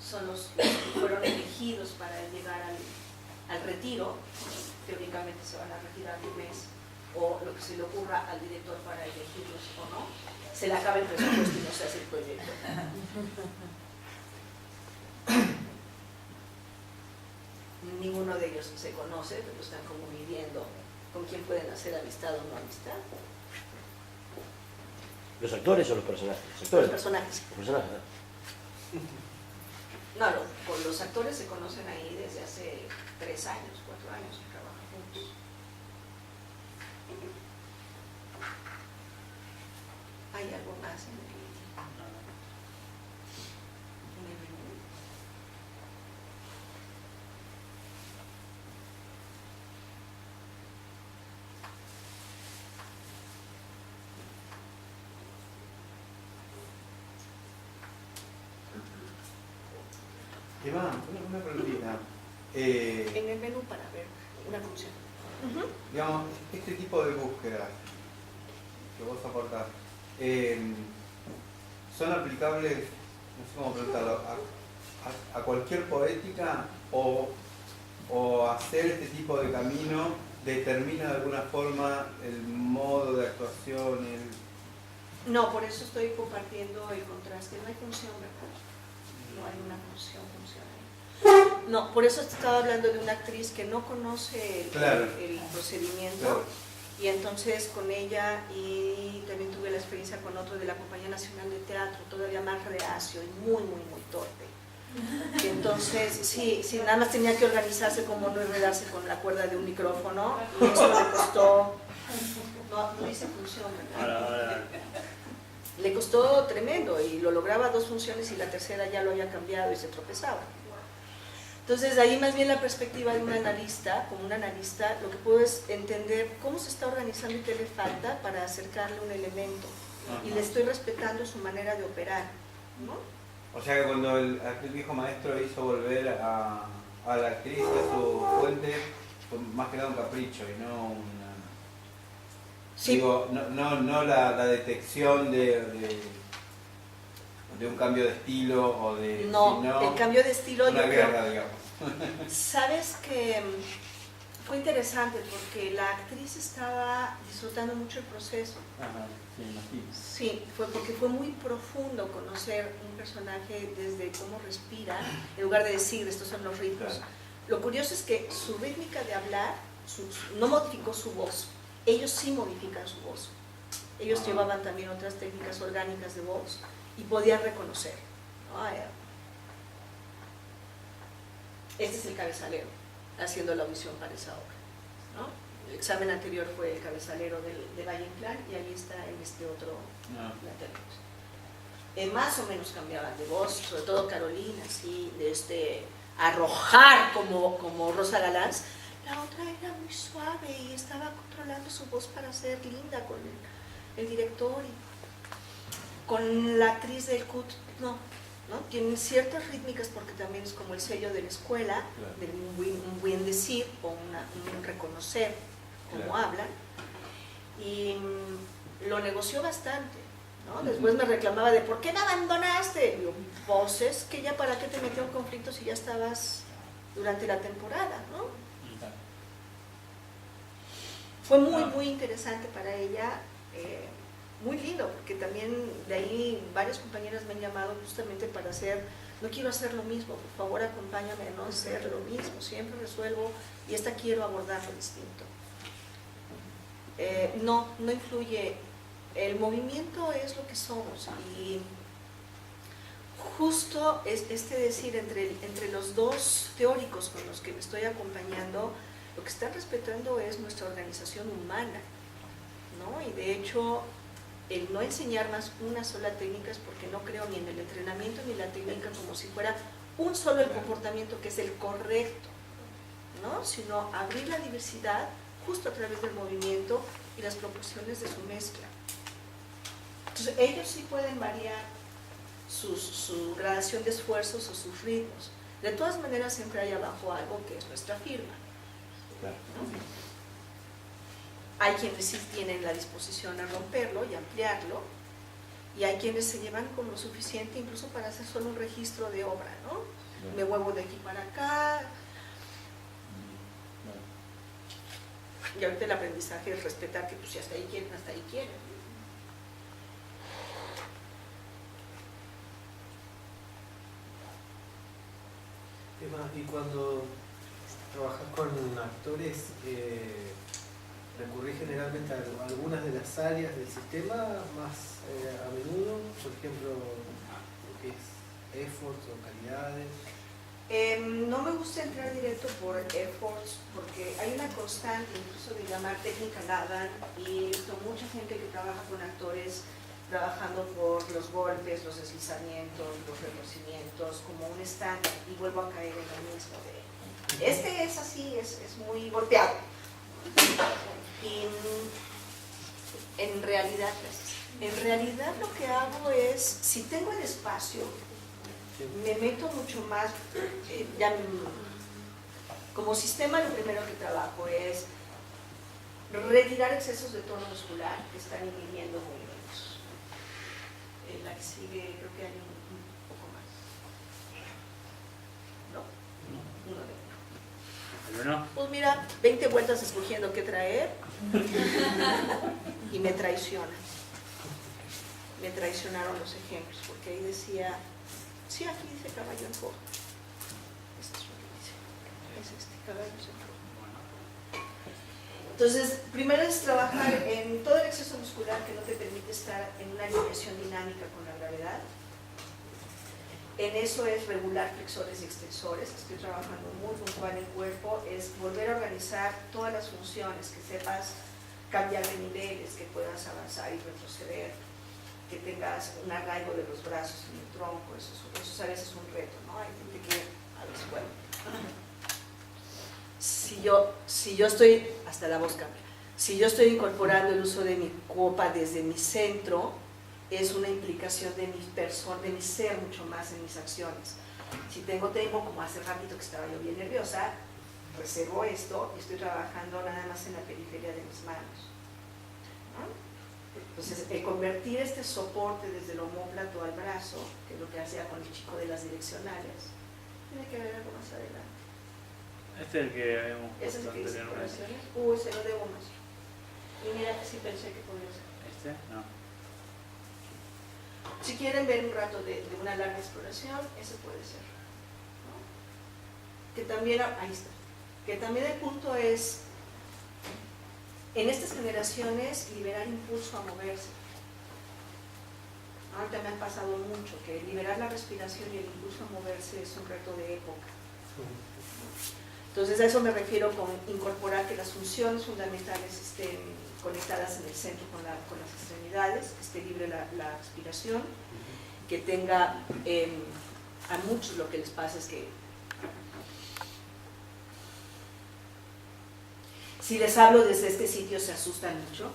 son los que fueron elegidos para llegar al retiro. Teóricamente se van a retirar de un mes, o lo que se le ocurra al director para elegirlos o no. Se le acaba el presupuesto y no se hace el proyecto. Ninguno de ellos se conoce, pero están como midiendo con quién pueden hacer amistad o no amistad. ¿Los actores o los personajes? Los Los actores. personajes. Los personajes. No, con los actores se conocen ahí desde hace 3 años, 4 años que trabajan juntos. ¿Hay algo más en el menú? Iván, una preguntita. En el menú para ver una función. Digamos, este tipo de búsquedas que vos aportás, ¿son aplicables, no sé cómo preguntarlo, a cualquier poética o hacer este tipo de camino determina de alguna forma el modo de actuación? No, por eso estoy compartiendo el contraste. No hay función, ¿verdad? No hay una función ahí. No, por eso estaba hablando de una actriz que no conoce el procedimiento. Claro. Y entonces con ella, y también tuve la experiencia con otro de la Compañía Nacional de Teatro, todavía más reacio y muy torpe. Y entonces, sí, nada más tenía que organizarse como no enredarse con la cuerda de un micrófono, y eso le costó, no dice función, ¿verdad? Ahora. Le costó tremendo, y lo lograba 2 funciones y la tercera ya lo había cambiado y se tropezaba. Entonces, ahí más bien la perspectiva de un analista, como un analista, lo que puedo es entender cómo se está organizando y qué le falta para acercarle un elemento. Y le estoy respetando su manera de operar, ¿no? O sea que cuando aquel viejo maestro hizo volver a la actriz a su fuente, fue más que nada un capricho y no una... Sí. Digo, no la detección de de un cambio de estilo o de... No, sino el cambio de estilo una yo guerra, creo... digamos. Sabes que fue interesante porque la actriz estaba disfrutando mucho el proceso. Ajá, sí, imagino. Sí, fue porque fue muy profundo conocer un personaje desde cómo respira, en lugar de decir estos son los ritmos. Claro. Lo curioso es que su rítmica de hablar no modificó su voz, ellos sí modifican su voz. Ellos llevaban también otras técnicas orgánicas de voz y podían reconocer. ¿No? Este es el cabezalero, haciendo la audición para esa obra, ¿no? El examen anterior fue el cabezalero de Valle Inclán y ahí está en este otro lateral. Más o menos cambiaban de voz, sobre todo Carolina, así, de arrojar como Rosa Galanz. La otra era muy suave y estaba controlando su voz para ser linda con el director y con la actriz del CUT, no. Tienen ciertas rítmicas porque también es como el sello de la escuela, Claro. de un buen decir o un reconocer cómo Claro. hablan, y lo negoció bastante, ¿no? Después me reclamaba de ¿por qué me abandonaste? Digo, voces que ya para qué te metió en conflicto si ya estabas durante la temporada, ¿no? Fue muy interesante para ella, muy lindo, porque también de ahí varias compañeras me han llamado justamente para hacer, no quiero hacer lo mismo, por favor acompáñame a no hacer lo mismo, siempre resuelvo y esta quiero abordarlo distinto. No influye, el movimiento es lo que somos y justo es decir, entre los dos teóricos con los que me estoy acompañando, lo que están respetando es nuestra organización humana, ¿no? Y de hecho, el no enseñar más una sola técnica es porque no creo ni en el entrenamiento ni en la técnica como si fuera un solo el comportamiento que es el correcto, ¿no? Sino abrir la diversidad justo a través del movimiento y las proporciones de su mezcla. Entonces, ellos sí pueden variar su gradación de esfuerzos o sus ritmos. De todas maneras, siempre hay abajo algo que es nuestra firma, ¿no? Hay quienes sí tienen la disposición a romperlo y ampliarlo, y hay quienes se llevan con lo suficiente incluso para hacer solo un registro de obra, ¿no? Me muevo de aquí para acá. Y ahorita el aprendizaje es respetar que pues si hasta ahí quieren, hasta ahí quieren. Y cuando trabajas con actores, recurrís generalmente a algunas de las áreas del sistema más a menudo, por ejemplo, lo que es efforts o calidades. No me gusta entrar directo por efforts porque hay una constante incluso de llamar técnica nada, y he visto mucha gente que trabaja con actores trabajando por los golpes, los deslizamientos, los retorcimientos como un estándar, y vuelvo a caer en lo mismo de este es así, es muy golpeado. Y en realidad lo que hago es, si tengo el espacio, me meto mucho más, como sistema lo primero que trabajo es retirar excesos de tono muscular que están inhibiendo movimientos. La que sigue creo que hay un poco más. ¿No? Uno de ¿Alguno? Pues mira, 20 vueltas escogiendo qué traer y me traicionan. Me traicionaron los ejemplos, porque ahí decía, sí, aquí dice caballo en cojo. Este es lo que dice, es este, caballos en cojo. Entonces, primero es trabajar en todo el exceso muscular que no te permite estar en una alineación dinámica con la gravedad. En eso es regular flexores y extensores, estoy trabajando muy puntual en el cuerpo, es volver a organizar todas las funciones, que sepas cambiar de niveles, que puedas avanzar y retroceder, que tengas un arraigo de los brazos en el tronco, eso a veces es un reto, ¿no? Hay gente que a veces, bueno, si yo estoy, hasta la voz cambia, si yo estoy incorporando el uso de mi copa desde mi centro, es una implicación de mi ser mucho más en mis acciones. Si tengo tiempo, como hace ratito que estaba yo bien nerviosa, reservo esto y estoy trabajando nada más en la periferia de mis manos, ¿no? Entonces, el convertir este soporte desde el omóplato al brazo, que es lo que hacía con el chico de las direccionales, tiene que ver algo más adelante. Este es el que habíamos Ese es puesto el que dice anteriormente. exploraciones. Se lo debo más. Y mira que sí pensé que podía ser. ¿Este? No. Si quieren ver un rato de una larga exploración, ese puede ser. ¿No? Que también, ahí está. Que también el punto es, en estas generaciones, liberar impulso a moverse. Ahorita me ha pasado mucho que liberar la respiración y el impulso a moverse es un reto de época. Entonces a eso me refiero con incorporar que las funciones fundamentales estén conectadas en el centro con las extremidades, que esté libre la respiración, que tenga, a muchos lo que les pasa es que si les hablo desde este sitio se asustan mucho,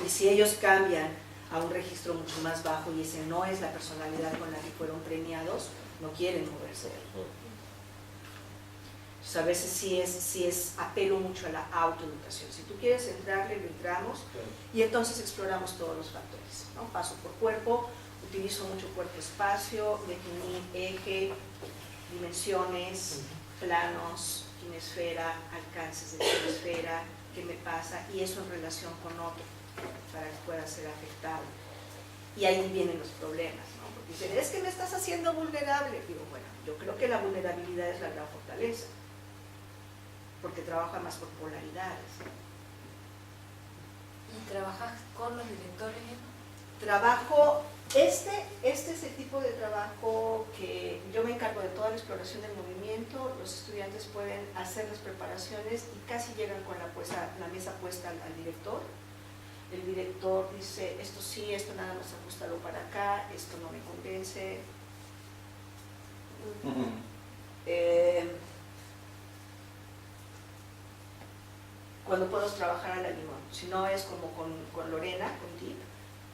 y si ellos cambian a un registro mucho más bajo y ese no es la personalidad con la que fueron premiados, no quieren moverse. Entonces, a veces sí es apelo mucho a la autoeducación. Si tú quieres entrarle, lo entramos y entonces exploramos todos los factores, ¿no? Paso por cuerpo, utilizo mucho cuerpo-espacio, definir eje, dimensiones, planos, kinesfera, alcances de kinesfera, qué me pasa, y eso en relación con otro, para que pueda ser afectado. Y ahí vienen los problemas, ¿no? Porque dicen, es que me estás haciendo vulnerable. Digo, bueno, yo creo que la vulnerabilidad es la gran fortaleza, porque trabaja más por polaridades. ¿Y trabajas con los directores, Emma? Trabajo, este es el tipo de trabajo que yo me encargo de toda la exploración del movimiento. Los estudiantes pueden hacer las preparaciones y casi llegan con la mesa puesta al director. El director dice, esto sí, esto nada más ajustado para acá, esto no me convence. Cuando puedo trabajar a la limón, si no es como con Lorena, con Tip,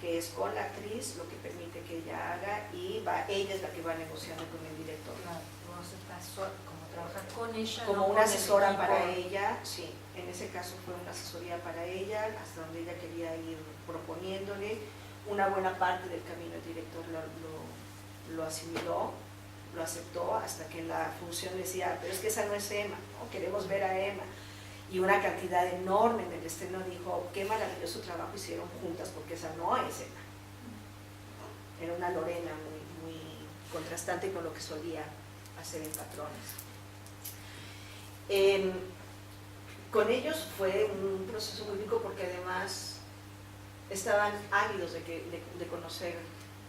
que es con la actriz lo que permite que ella haga y ella es la que va negociando con el director. Claro, vos estás como trabajar con ella. Como no una con el asesora equipo. para ella, sí, en ese caso fue una asesoría para ella, hasta donde ella quería ir proponiéndole. Una buena parte del camino el director lo asimiló, lo aceptó, hasta que en la función decía, pero es que esa no es Emma, ¿no? Queremos ver a Emma. Y una cantidad enorme en el estreno dijo, qué maravilloso trabajo hicieron juntas, porque esa no es Emma. Era una Lorena muy, muy contrastante con lo que solía hacer en Patrones. Con ellos fue un proceso muy rico porque además estaban ávidos de conocer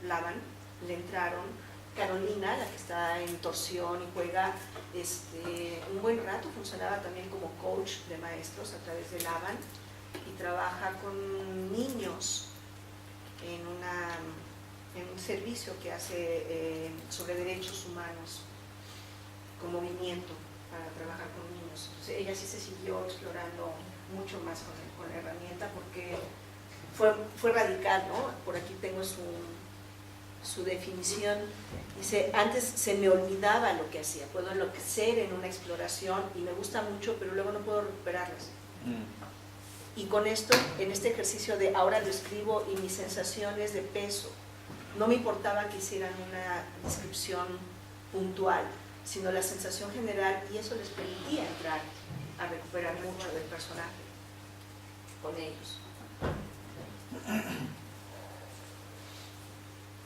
Laban, le entraron. Carolina, la que está en torsión y juega un buen rato, funcionaba también como coach de maestros a través de Laban y trabaja con niños en un servicio que hace sobre derechos humanos con movimiento para trabajar con niños. Entonces, ella sí se siguió explorando mucho más con la herramienta porque fue radical, ¿no? Por aquí tengo su definición. Dice, antes se me olvidaba lo que hacía, puedo enloquecer en una exploración y me gusta mucho, pero luego no puedo recuperarlas. Y con esto, en este ejercicio de ahora lo escribo y mis sensaciones de peso, no me importaba que hicieran una descripción puntual, sino la sensación general, y eso les permitía entrar a recuperar mucho del personaje con ellos.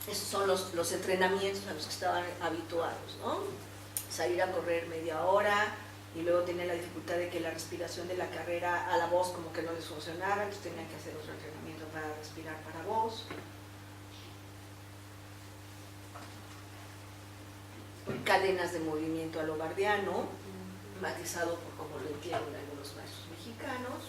Esos son los entrenamientos a los que estaban habituados, ¿no? Salir a correr media hora y luego tenían la dificultad de que la respiración de la carrera a la voz como que no les funcionaba, entonces tenían que hacer otro entrenamiento para respirar para voz. Cadenas de movimiento a lo bardiano, matizado por como lo entienden algunos maestros mexicanos.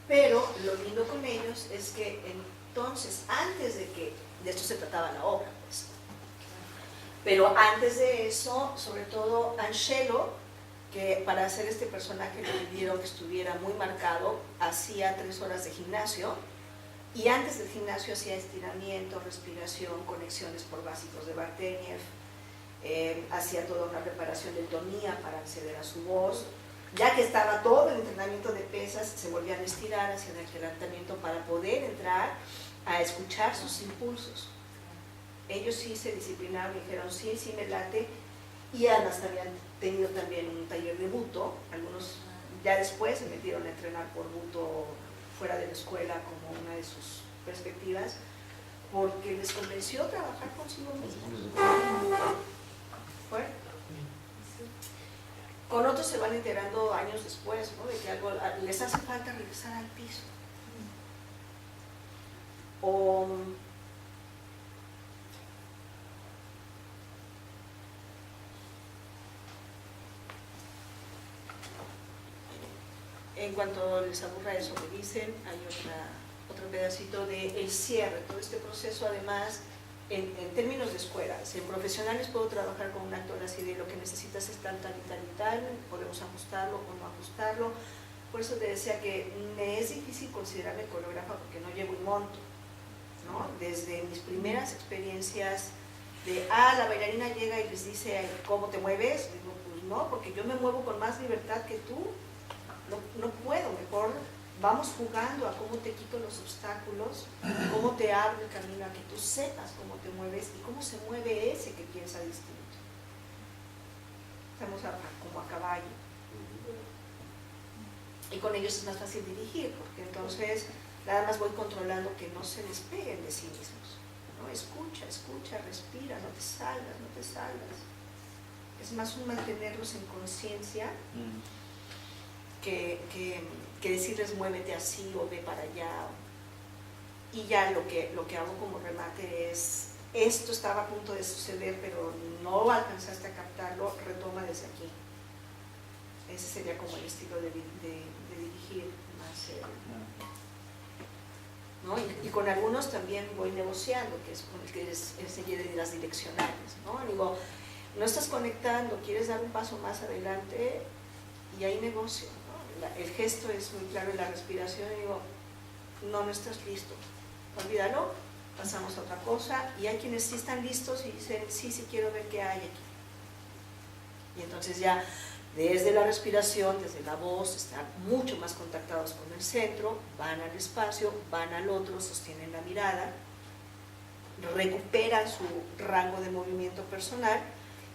Pero lo lindo con ellos es que entonces, antes de esto se trataba la obra, pues, pero antes de eso, sobre todo Angelo, que para hacer este personaje le pidieron que estuviera muy marcado, hacía 3 horas de gimnasio, y antes del gimnasio hacía estiramiento, respiración, conexiones por básicos de Barteniev, hacía toda una preparación de tonía para acceder a su voz, Ya que estaba todo el entrenamiento de pesas, se volvían a estirar hacia el levantamiento para poder entrar a escuchar sus impulsos. Ellos sí se disciplinaron y dijeron, sí, sí me late, y además habían tenido también un taller de buto. Algunos ya después se metieron a entrenar por buto fuera de la escuela como una de sus perspectivas, porque les convenció trabajar consigo mismos. Fuerte. Con otros se van enterando años después, ¿no? De que algo les hace falta regresar al piso. O en cuanto les aburra eso que dicen, hay otro pedacito de el cierre, todo este proceso. Además, en términos de escuelas, en profesionales puedo trabajar con un actor así de lo que necesitas es tal, tal y tal y tal, podemos ajustarlo o no ajustarlo. Por eso te decía que me es difícil considerarme coreógrafa porque no llevo un monto, ¿no? Desde mis primeras experiencias de, la bailarina llega y les dice, ¿cómo te mueves? Digo, pues no, porque yo me muevo con más libertad que tú, no puedo, mejor vamos jugando a cómo te quito los obstáculos, cómo te abro el camino, a que tú sepas cómo te mueves y cómo se mueve ese que piensa distinto. Estamos como a caballo. Y con ellos es más fácil dirigir, porque entonces nada más voy controlando que no se despeguen de sí mismos, ¿no? Escucha, escucha, respira, no te salgas, no te salgas. Es más un mantenerlos en conciencia que decirles muévete así o ve para allá. Y ya lo que hago como remate es, esto estaba a punto de suceder, pero no alcanzaste a captarlo, retoma desde aquí. Ese sería como el estilo de dirigir más. ¿No? Y con algunos también voy negociando, que es con el que les enseñé de las direccionales, ¿no? Digo, no estás conectando, quieres dar un paso más adelante, y ahí negocio, ¿no? El gesto es muy claro en la respiración, y digo, no estás listo, olvídalo, pasamos a otra cosa. Y hay quienes sí están listos y dicen, sí quiero ver qué hay aquí. Y entonces ya desde la respiración, desde la voz, están mucho más contactados con el centro, van al espacio, van al otro, sostienen la mirada, recuperan su rango de movimiento personal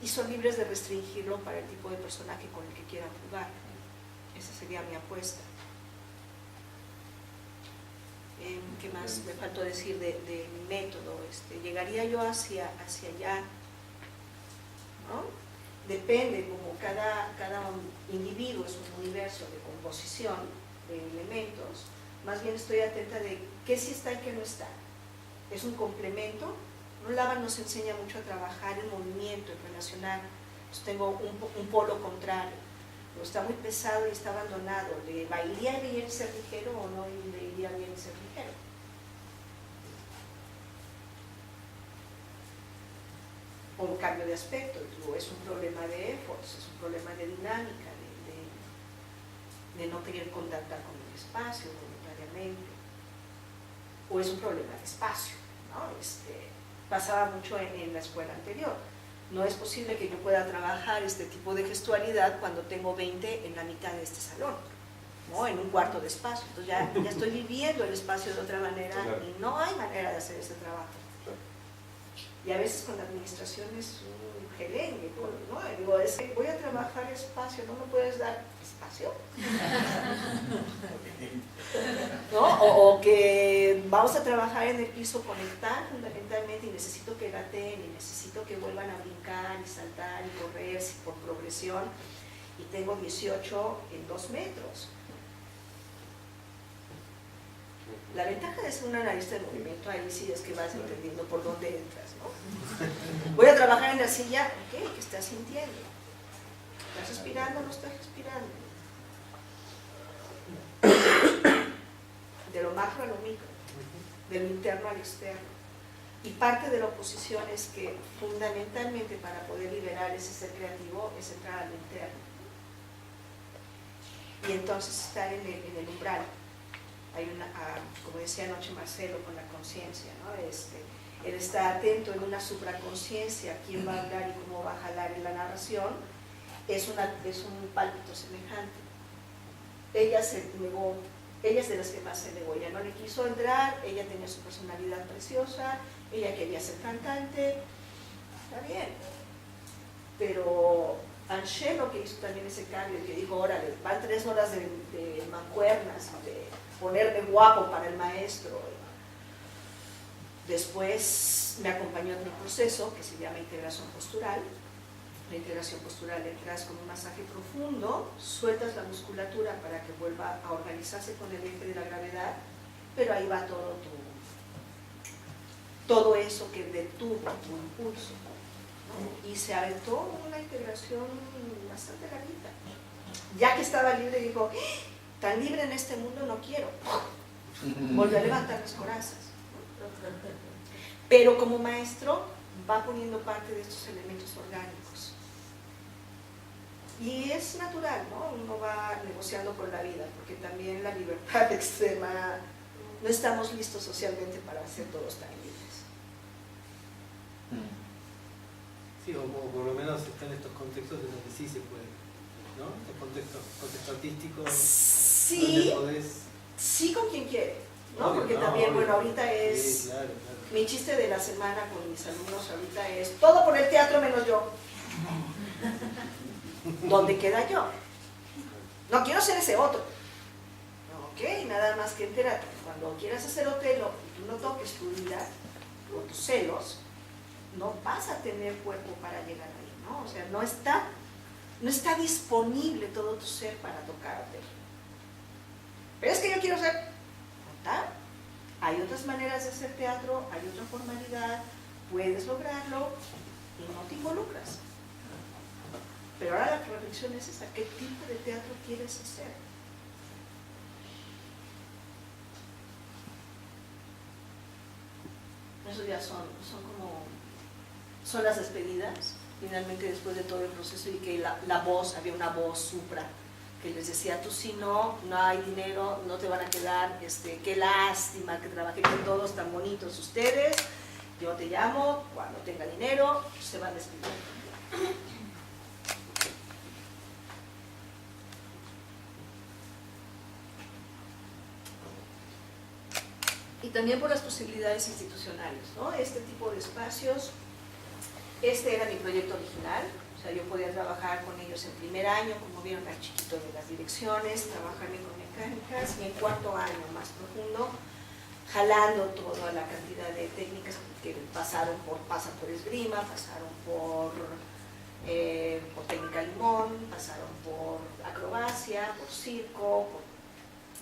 y son libres de restringirlo para el tipo de personaje con el que quieran jugar. Esa sería mi apuesta. ¿Qué más me faltó decir de mi método? Llegaría yo hacia allá, ¿no? Depende, como cada individuo es un universo de composición, de elementos, más bien estoy atenta de qué sí está y qué no está. Es un complemento. Lava nos enseña mucho a trabajar el movimiento, en relacionar. Pues tengo un polo contrario, o está muy pesado y está abandonado. ¿Le iría bien ser ligero o no le iría bien ser ligero? O un cambio de aspecto, es un problema de efforts, es un problema de dinámica, de no querer contactar con el espacio voluntariamente, o es un problema de espacio, ¿no? Pasaba mucho en la escuela anterior. No es posible que yo pueda trabajar este tipo de gestualidad cuando tengo 20 en la mitad de este salón, ¿no? En un cuarto de espacio. Entonces ya estoy viviendo el espacio de otra manera, y no hay manera de hacer ese trabajo. Y a veces con la administración es un gelengue, ¿no? Digo, es que voy a trabajar espacio, ¿no me puedes dar espacio? ¿No? O que vamos a trabajar en el piso, conectar fundamentalmente, y necesito que gateen, y necesito que vuelvan a brincar y saltar y correr por progresión, y tengo 18 en 2 metros. La ventaja de ser un analista de movimiento, ahí sí es que vas entendiendo por dónde entras, ¿no? Voy a trabajar en la silla, ok, ¿qué estás sintiendo? ¿Estás respirando o no estás respirando? De lo macro a lo micro, de lo interno al externo. Y parte de la oposición es que fundamentalmente para poder liberar ese ser creativo es entrar a lo interno. Y entonces estar en el umbral. Hay como decía anoche Marcelo, con la conciencia, ¿no? Él está atento en una supraconciencia, quién va a hablar y cómo va a jalar en la narración, es un pálpito semejante. Ella se negó, ella es de las que más se negó, ella no le quiso entrar, ella tenía su personalidad preciosa, ella quería ser cantante, está bien. Pero Anshelo, que hizo también ese cambio, que dijo, órale, van 3 horas de mancuernas, de ponerme guapo para el maestro. Después me acompañó en un proceso que se llama integración postural. La integración postural, entras con un masaje profundo, sueltas la musculatura para que vuelva a organizarse con el eje de la gravedad, pero ahí va todo eso que detuvo tu impulso, ¿no? Y se aventó una integración bastante larguita. Ya que estaba libre, dijo, tan libre en este mundo no quiero. Volvió a levantar las corazas. Pero como maestro va poniendo parte de estos elementos orgánicos. Y es natural, ¿no? Uno va negociando con la vida, porque también la libertad extrema, no estamos listos socialmente para ser todos tan libres. Sí, o por lo menos están estos contextos en donde sí se puede, ¿no? Este contexto artístico, Sí, donde podés... sí con quien quiere, ¿no? Obvio, Porque no, también, obvio. bueno, ahorita es... Sí, claro. Mi chiste de la semana con mis alumnos ahorita es, todo por el teatro menos yo. ¿Dónde queda yo? No quiero ser ese otro. Ok, nada más que entérate, cuando quieras hacer Otelo y tú no toques tu vida o tus celos, no vas a tener cuerpo para llegar ahí, ¿no? O sea, no está disponible todo tu ser para tocar Otelo. Pero es que yo quiero ser... ¿Contar? Hay otras maneras de hacer teatro, hay otra formalidad, puedes lograrlo y no te involucras. Pero ahora la reflexión es esa, ¿qué tipo de teatro quieres hacer? Eso ya son las despedidas, finalmente después de todo el proceso, y que la voz, había una voz supra que les decía, tú si no hay dinero, no te van a quedar, qué lástima que trabajé con todos tan bonitos ustedes, yo te llamo, cuando tenga dinero, se van despidiendo. Y también por las posibilidades institucionales, ¿no? Este tipo de espacios, este era mi proyecto original, o sea, yo podía trabajar con ellos en primer año, como vieron al chiquito de las direcciones, trabajar en mecánicas, y en cuarto año más profundo, jalando toda la cantidad de técnicas que pasan por esgrima, pasaron por técnica limón, pasaron por acrobacia, por circo,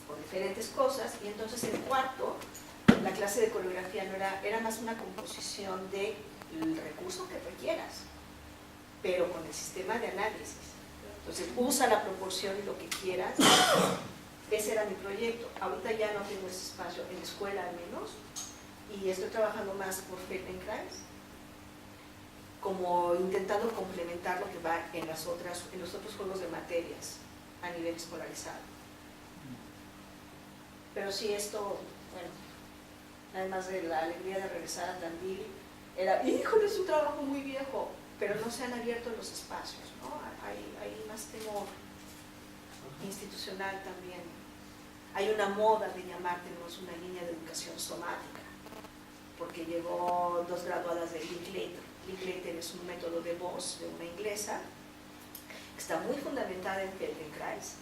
por diferentes cosas, y entonces en cuarto, la clase de coreografía no era más una composición del recurso que requieras, pero con el sistema de análisis. Entonces usa la proporción y lo que quieras. Ese era mi proyecto. Ahorita ya no tengo ese espacio, en la escuela al menos, y estoy trabajando más por Feldenkrais, como intentando complementar lo que va en los otros juegos de materias a nivel escolarizado. Pero sí, esto, bueno, además de la alegría de regresar a Tandil, era, híjole, es un trabajo muy viejo, pero no se han abierto los espacios, ¿no? Hay más temor institucional también. Hay una moda de llamártenos una línea de educación somática, porque llegó 2 graduadas de Linklater. Linklater es un método de voz de una inglesa que está muy fundamentada en Feldenkrais,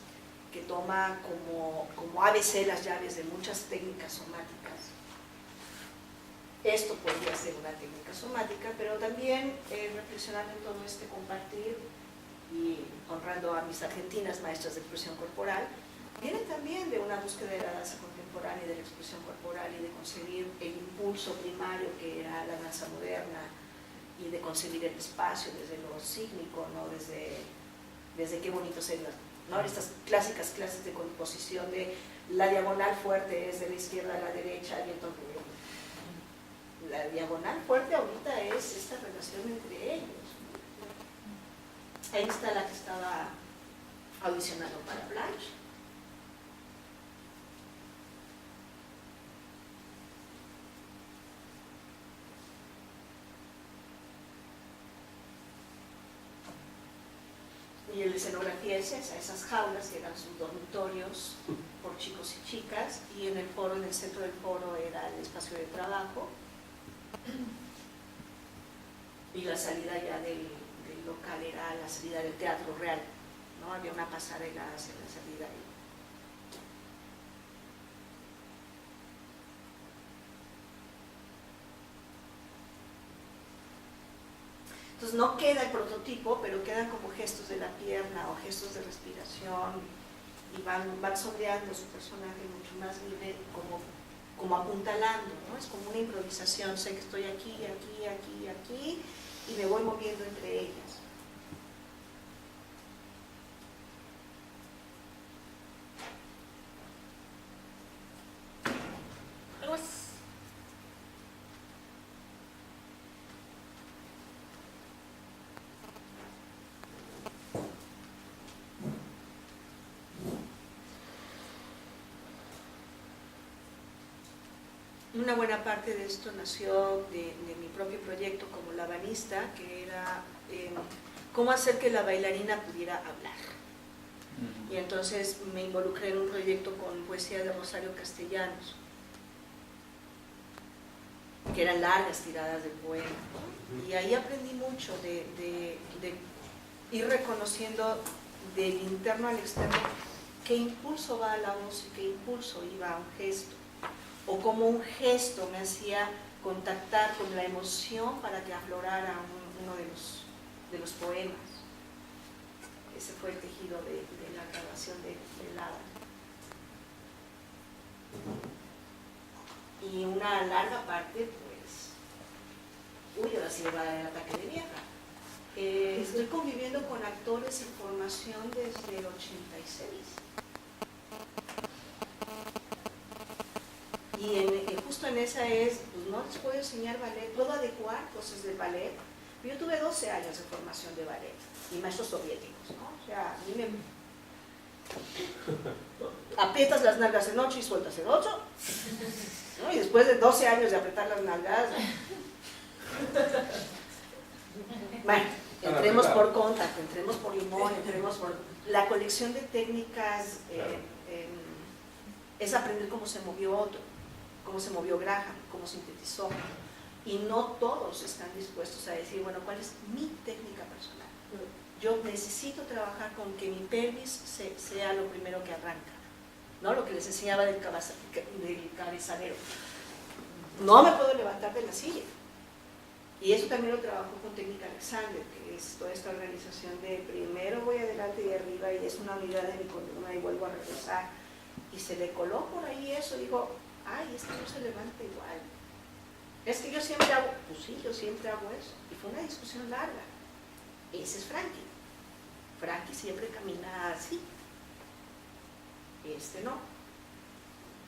que toma como ABC las llaves de muchas técnicas somáticas. Esto podría ser una técnica somática, pero también reflexionando en todo este compartir y honrando a mis argentinas maestras de expresión corporal, viene también de una búsqueda de la danza contemporánea y de la expresión corporal y de concebir el impulso primario que era la danza moderna y de concebir el espacio desde lo sígnico, ¿no? desde qué bonito sería, ¿no? Estas clásicas clases de composición de la diagonal fuerte es de la izquierda a la derecha y entonces la diagonal fuerte ahorita es esta relación entre ellos. Ahí está la que estaba audicionando para Blanche. Y la escenografía es esa, esas jaulas que eran sus dormitorios por chicos y chicas, y en el foro, en el centro del foro era el espacio de trabajo, y la salida ya del local era la salida del Teatro Real, ¿no? Había una pasarela hacia la salida ahí. Entonces no queda el prototipo, pero quedan como gestos de la pierna o gestos de respiración, y van sondeando su personaje mucho más libre, como apuntalando, ¿no? Es como una improvisación, sé que estoy aquí, aquí, aquí, aquí, y me voy moviendo entre ellas. Una buena parte de esto nació de mi propio proyecto como labanista, que era cómo hacer que la bailarina pudiera hablar. Y entonces me involucré en un proyecto con poesía de Rosario Castellanos, que eran largas tiradas de poema. Y ahí aprendí mucho de ir reconociendo del interno al externo qué impulso va a la voz y qué impulso iba a un gesto, o cómo un gesto me hacía contactar con la emoción para que aflorara uno de los poemas. Ese fue el tejido de la grabación de Lada. Y una larga parte, ahora sí va el ataque de vieja. Estoy conviviendo con actores en formación desde el 86. Y justo en esa pues no les puedo enseñar ballet, puedo adecuar cosas de ballet. Yo tuve 12 años de formación de ballet, y maestros soviéticos, ¿no? O sea, a mí me aprietas las nalgas en 8 y sueltas en 8, ¿no? Y después de 12 años de apretar las nalgas, bueno, entremos por contacto, entremos por limón, entremos por... La colección de técnicas es aprender cómo se movió otro, cómo se movió Graham, cómo sintetizó. Y no todos están dispuestos a decir, bueno, ¿cuál es mi técnica personal? Yo necesito trabajar con que mi pelvis sea lo primero que arranca, ¿no? Lo que les enseñaba del cabezalero. No me puedo levantar de la silla. Y eso también lo trabajó con Técnica Alexander, que es toda esta organización de primero voy adelante y arriba, y es una unidad de mi columna y vuelvo a regresar. Y se le coló por ahí eso, dijo, ay, es que no se levanta igual. Es que yo siempre hago, pues sí, yo siempre hago eso. Y fue una discusión larga. Ese es Frankie. Frankie siempre camina así. Este no.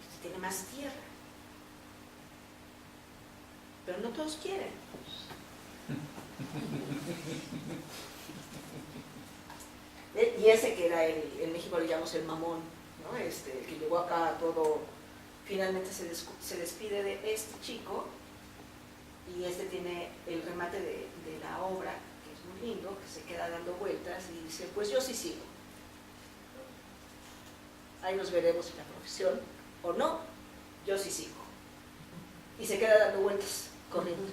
Este tiene más tierra. Pero no todos quieren. Y ese que era en México le llamamos el mamón, ¿no? El que llegó acá todo, finalmente se despide de este chico, y tiene el remate de la obra, que es muy lindo, que se queda dando vueltas y dice, pues yo sí sigo. Ahí nos veremos en la profesión, o no, yo sí sigo. Y se queda dando vueltas, corriendo.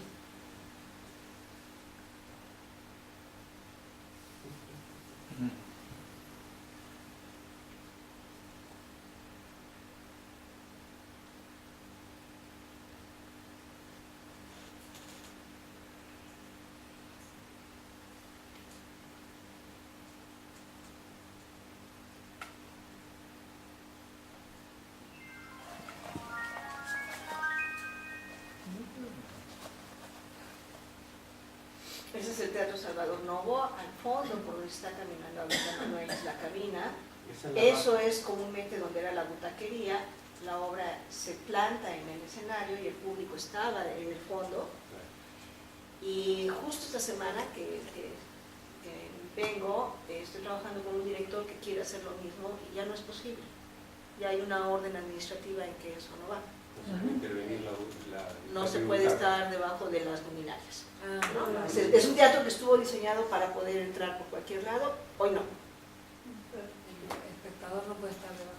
Ese es el Teatro Salvador Novo, al fondo, por donde está caminando ahorita Manuel, es la cabina. Eso es comúnmente donde era la butaquería. La obra se planta en el escenario y el público estaba en el fondo. Y justo esta semana que vengo, estoy trabajando con un director que quiere hacer lo mismo y ya no es posible. Ya hay una orden administrativa en que eso no va. No se puede estar debajo de las luminarias. ¿No? Es un teatro que estuvo diseñado para poder entrar por cualquier lado, hoy no. puede estar debajo.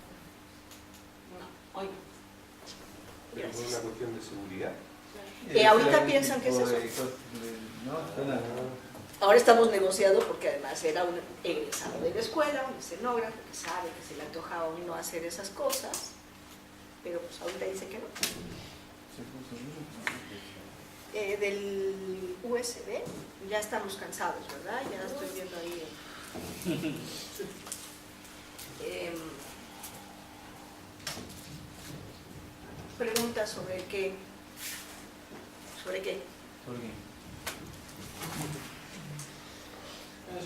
No, hoy no. Pero por una cuestión de seguridad. Ahorita piensan que es eso. Ahora estamos negociando porque además era un egresado de la escuela, un escenógrafo que sabe que se le antojaba a uno hacer esas cosas, pero pues ahorita dice que no. Del USB ya estamos cansados, ¿verdad? Ya estoy viendo ahí. Preguntas sobre qué. ¿Sobre qué? ¿Por qué?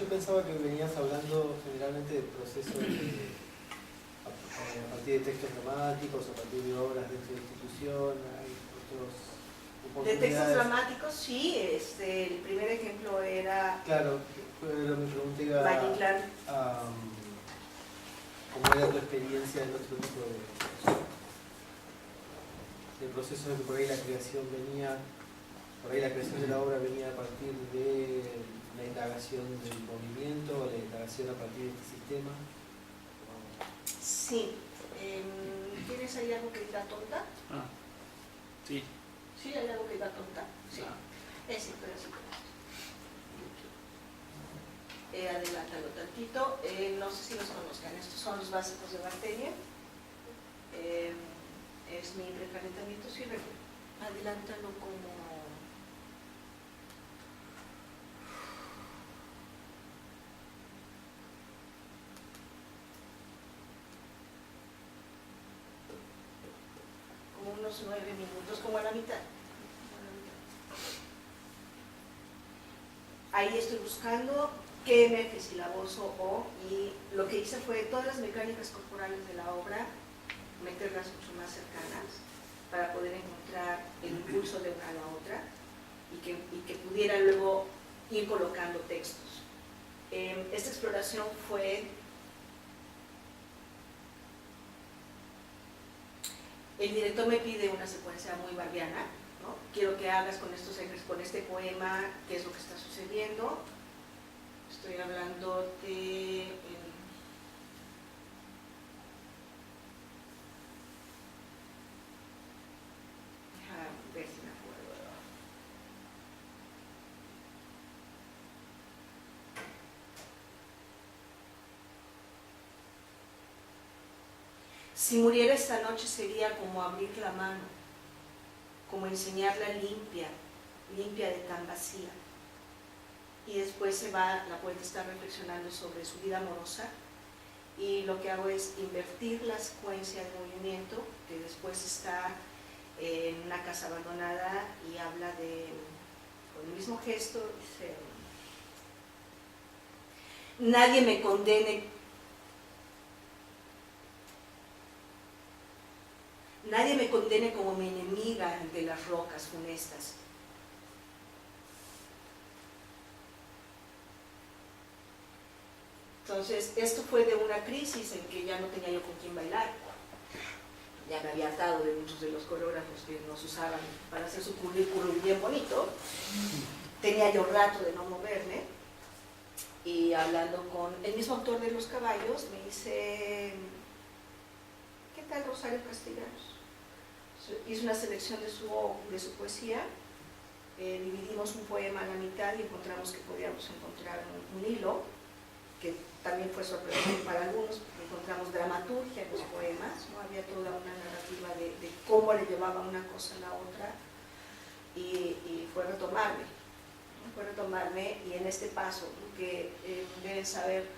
Yo pensaba que venías hablando generalmente del proceso a partir de textos dramáticos, a partir de obras dentro de la institución, hay otros De textos oportunidades. dramáticos, sí, el primer ejemplo era Claro, pero mi pregunta iba Valle Inclán. a cómo era tu experiencia en otro tipo de procesos en que por ahí la creación venía, por ahí la creación de la obra venía a partir de la indagación del movimiento o la indagación a partir de este sistema. Sí. ¿Tienes ahí algo que diga tonta? Ah, sí. Sí, hay algo que diga tonta. Sí. Ah. Sí, pero sí. Adelántalo tantito. No sé si los conozcan. Estos son los básicos de bacteria. Es mi precalentamiento. Sí, adelántalo como... unos 9 minutos, como a la mitad. Ahí estoy buscando QM, silaboso O, y lo que hice fue todas las mecánicas corporales de la obra, meterlas mucho más cercanas para poder encontrar el impulso de una a la otra y que pudiera luego ir colocando textos. Esta exploración fue... El director me pide una secuencia muy barbiana, ¿no? Quiero que hagas con este poema qué es lo que está sucediendo. Estoy hablando de... déjame ver si me acuerdo. Si muriera esta noche sería como abrir la mano, como enseñarla limpia, limpia de tan vacía. Y después se va, la poeta está reflexionando sobre su vida amorosa y lo que hago es invertir la secuencia de movimiento, que después está en una casa abandonada y habla de, con el mismo gesto, dice, nadie me condene. Nadie me condene como mi enemiga ante las rocas funestas. Entonces, esto fue de una crisis en que ya no tenía yo con quién bailar. Ya me había atado de muchos de los coreógrafos que nos usaban para hacer su currículum bien bonito. Tenía yo rato de no moverme. Y hablando con el mismo autor de Los Caballos, me dice, ¿qué tal Rosario Castellanos? Hizo una selección de su poesía, dividimos un poema a la mitad y encontramos que podíamos encontrar un hilo, que también fue sorprendente para algunos, porque encontramos dramaturgia en los poemas, ¿no? Había toda una narrativa de cómo le llevaba una cosa a la otra, y fue retomarme, ¿no? Fue retomarme, y en este paso, que deben saber,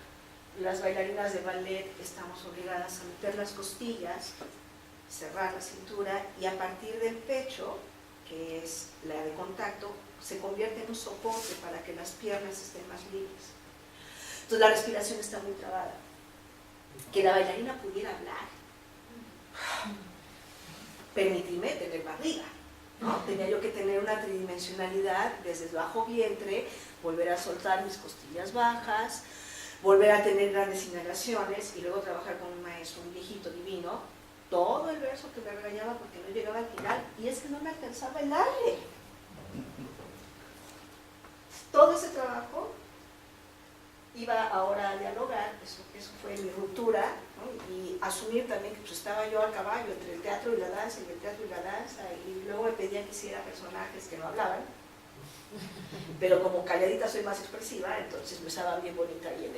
las bailarinas de ballet estamos obligadas a meter las costillas, cerrar la cintura, y a partir del pecho, que es la de contacto, se convierte en un soporte para que las piernas estén más libres. Entonces la respiración está muy trabada. Que la bailarina pudiera hablar, permitirme tener barriga, ¿no? Tenía yo que tener una tridimensionalidad desde el bajo vientre, volver a soltar mis costillas bajas, volver a tener grandes inhalaciones y luego trabajar con un maestro, un viejito divino, todo el verso que me regañaba porque no llegaba al final, y es que no me alcanzaba a bailarle. Todo ese trabajo iba ahora a dialogar, eso fue mi ruptura, ¿no? Y presumir también que pues, estaba yo a caballo entre el teatro y la danza, y el teatro y la danza, y luego me pedían que hiciera personajes que no hablaban, pero como calladita soy más expresiva, entonces me estaba bien bonita ahí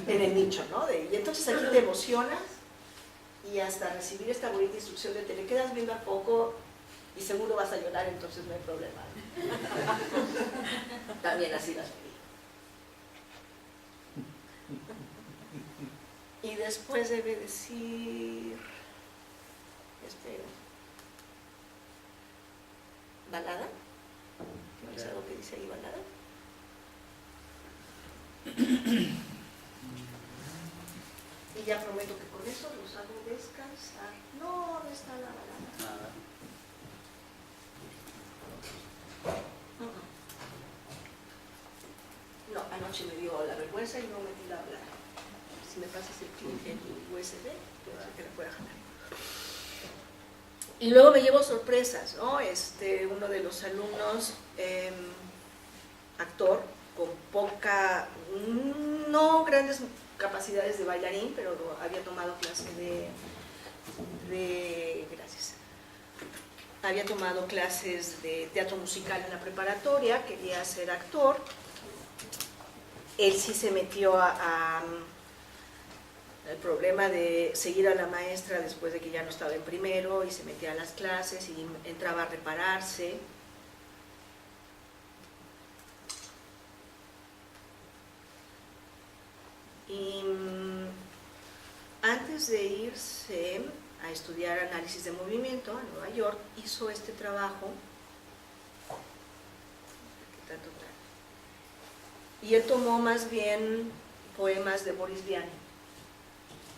en el nicho, ¿no? Y entonces aquí te emocionas, y hasta recibir esta bonita instrucción de te le quedas viendo a poco y seguro vas a llorar, entonces no hay problema. También así las vi. Y después debe decir, espera, balada, ¿no es algo que dice ahí balada? Y ya prometo que con eso los hago descansar. No, ¿dónde está la balada? Nada. No, anoche me dio la vergüenza y no metí la balada. Si me pasas el clip en tu USB, pues que la pueda jalar. Y luego me llevo sorpresas, ¿no? Uno de los alumnos, actor, con poca, no grandes capacidades de bailarín, pero había tomado clase gracias. Había tomado clases de teatro musical en la preparatoria, quería ser actor. Él sí se metió el problema de seguir a la maestra después de que ya no estaba en primero y se metía a las clases y entraba a repararse. Y antes de irse a estudiar análisis de movimiento a Nueva York, hizo este trabajo. Y él tomó más bien poemas de Boris Vian.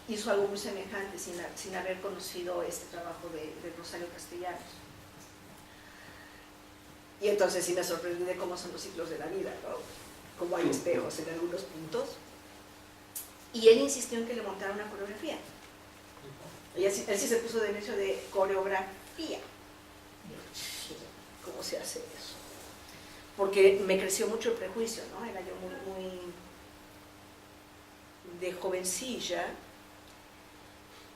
Hizo algo muy semejante sin haber conocido este trabajo de Rosario Castellanos. Y entonces sí me sorprendí de cómo son los ciclos de la vida, ¿no? Cómo hay espejos en algunos puntos. Y él insistió en que le montara una coreografía. Él sí se puso de hecho de coreografía. ¿Cómo se hace eso? Porque me creció mucho el prejuicio, ¿no? Era yo muy de jovencilla,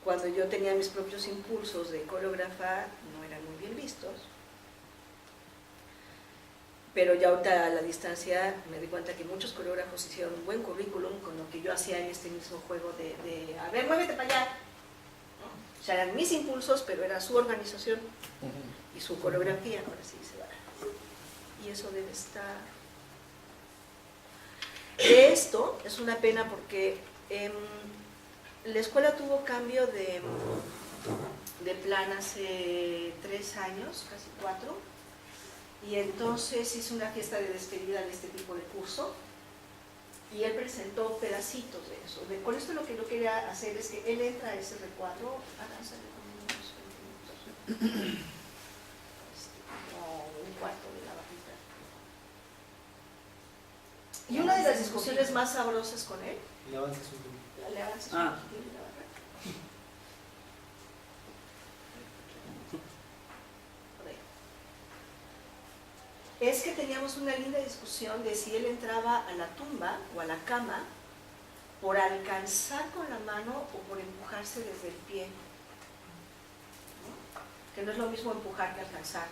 cuando yo tenía mis propios impulsos de coreógrafa, no eran muy bien vistos. Pero ya ahorita a la distancia me di cuenta que muchos coreógrafos hicieron un buen currículum con lo que yo hacía en este mismo juego de a ver, muévete para allá. ¿No? O sea, eran mis impulsos, pero era su organización y su coreografía, ahora sí se va. Y eso debe estar. De esto es una pena porque la escuela tuvo cambio de plan hace 3 años, casi 4, y entonces hice una fiesta de despedida de este tipo de curso y él presentó pedacitos de eso. Con esto lo que yo quería hacer es que él entra a ese recuadro, avanzarle como unos 20 minutos, como un cuarto de la bajita. Y una de las discusiones más sabrosas con él, Le avanzas un poquito. le avanzas un poquitín y la barra. Es que teníamos una linda discusión de si él entraba a la tumba o a la cama por alcanzar con la mano o por empujarse desde el pie, ¿no? Que no es lo mismo empujar que alcanzar.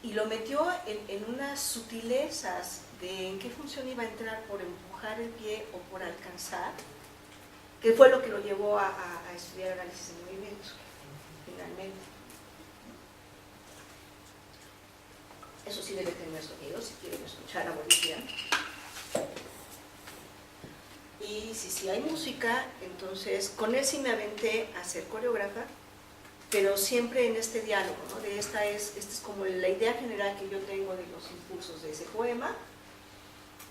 Y lo metió en unas sutilezas de en qué función iba a entrar, por empujar el pie o por alcanzar, que fue lo que lo llevó a estudiar análisis de movimiento, finalmente. Eso sí debe tener sonido, si quieren escuchar a Boris Vian. Y si hay música, entonces con él sí me aventé a ser coreógrafa, pero siempre en este diálogo, ¿no? Esta es como la idea general que yo tengo de los impulsos de ese poema,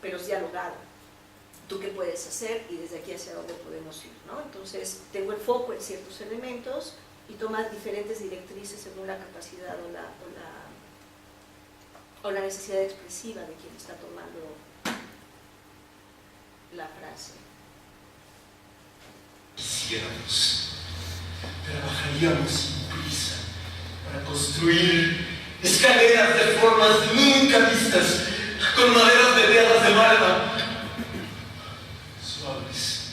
pero es dialogado. Tú qué puedes hacer y desde aquí hacia dónde podemos ir, ¿no? Entonces tengo el foco en ciertos elementos y tomas diferentes directrices según la capacidad o la necesidad expresiva de quien está tomando la frase. Quisiéramos, trabajaríamos sin prisa para construir escaleras de formas nunca vistas, con maderas veteadas de malva, suaves,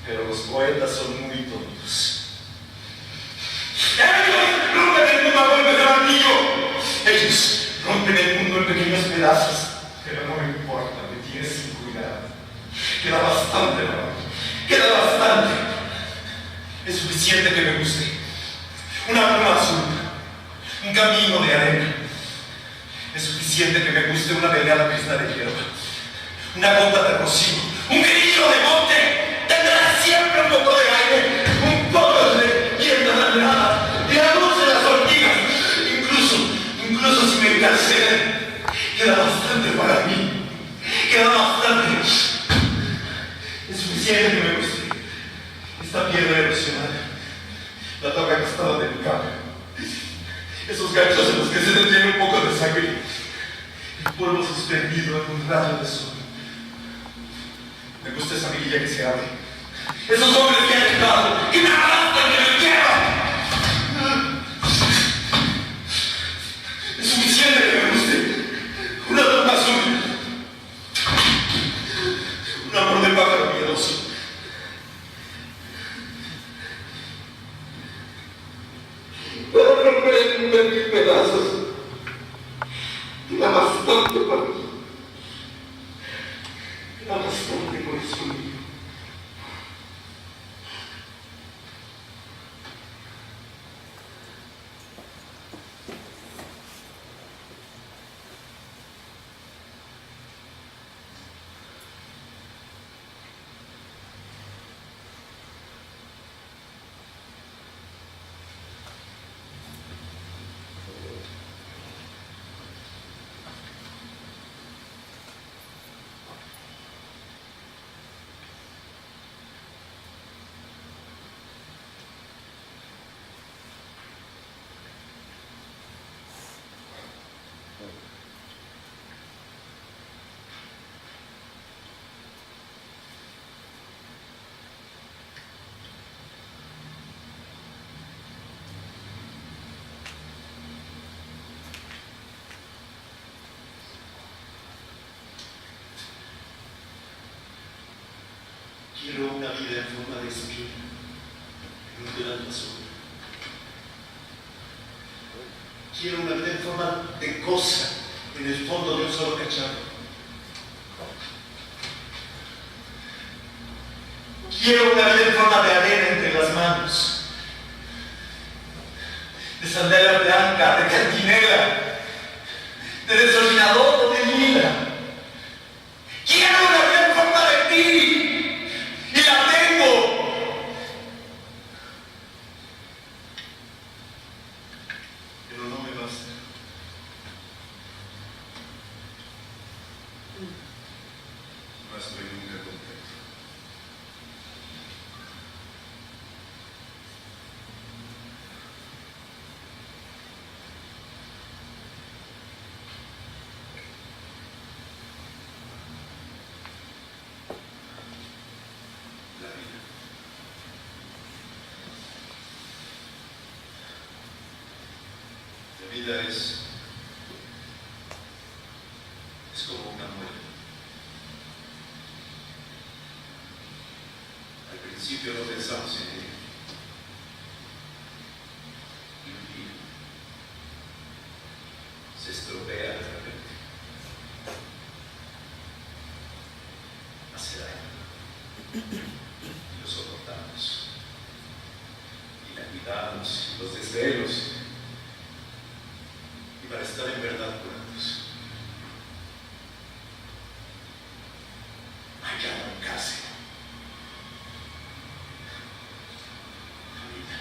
pero los poetas son muy tontos. ¡Ellos rompen el mundo a golpes de martillo! Ellos rompen el mundo en pequeños pedazos, pero no me importa, me tienes sin cuidado. Queda bastante, ¿no? Queda bastante. Es suficiente que me guste. Una pluma azul, un camino de arena. Es suficiente que me guste una delgada pista de hierba, una gota de rocío, un grillo de monte. Tendrá siempre un poco de aire, un poco de viento en la mirada y la luz de las ortigas. Incluso si me encarcelan, queda bastante para mí. Queda bastante. Es suficiente que me guste esta piedra erosionada, la torre acostada de mi cama, esos ganchos en los que se detiene un poco de sangre, el polvo suspendido en un rayo de sol. Me gusta esa mirilla que se abre, esos hombres que han entrado, que me arrastran, que me llevan. Es suficiente que me guste una pluma azul, un amor de pájaro miedoso. Para romper el mundo en mil pedazos. Queda bastante para mí. Queda bastante por eso mío. Quiero una vida en forma de esquina, en un gran azul. Quiero una vida en forma de cosa, en el fondo de un solo cacharro. Quiero una vida en forma de arena entre las manos, de sandalias blanca, de cantinela, de desordenador o de lila. Quiero una vida en forma de ti. ¡Y la tengo! Pero no me basta. No estoy nunca contento. La vida es como una muerte. Al principio no pensamos en ella. Y un día se estropea de repente. Hace daño. Y lo soportamos. Y la cuidamos, y los desvelos. Para estar en verdad curados. Hay que arrancarse. La vida.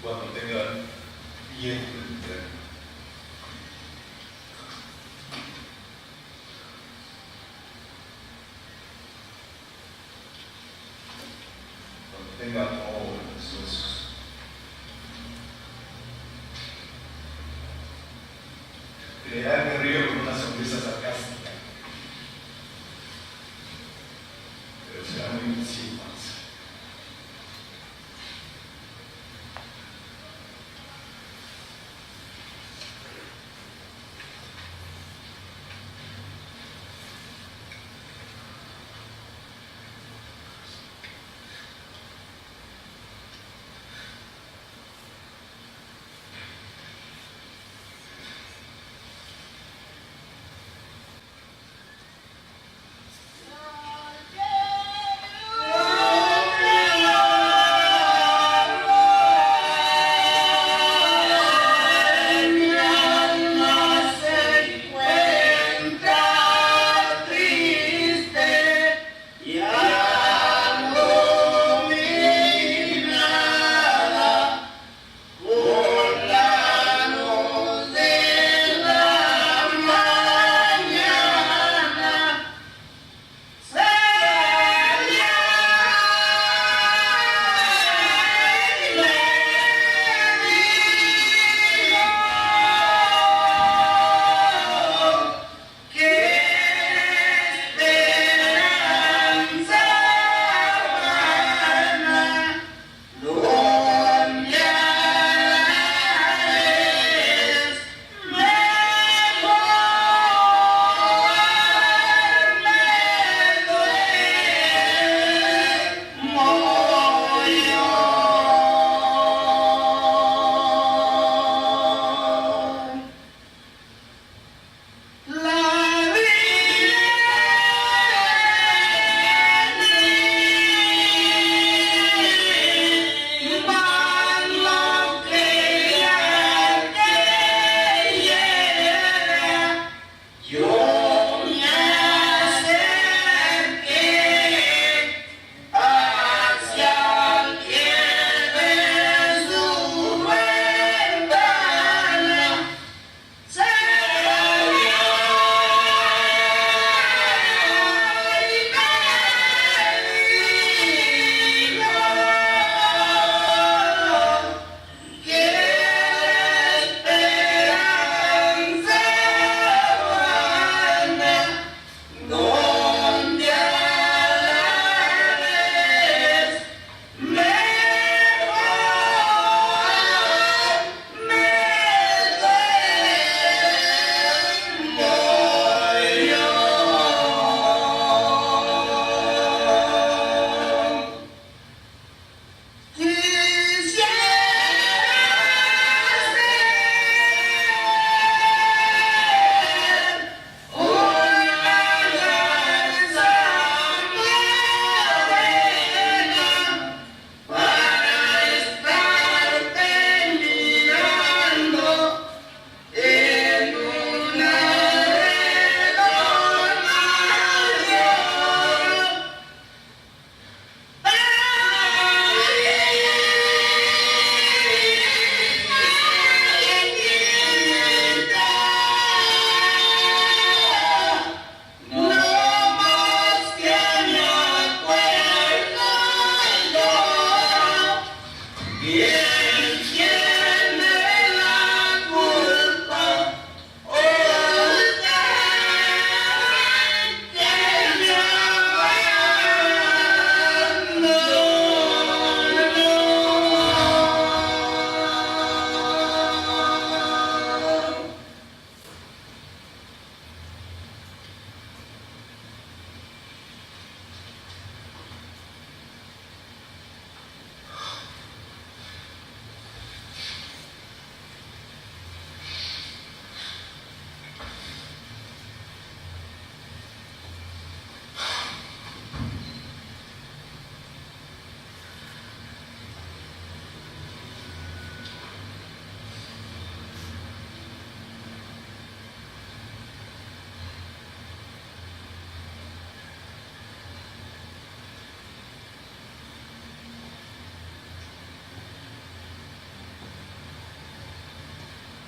cuando tenga viento el tren. Cuando tenga todos esos crear me río con una sonrisa sarcástica, pero será muy insinuante.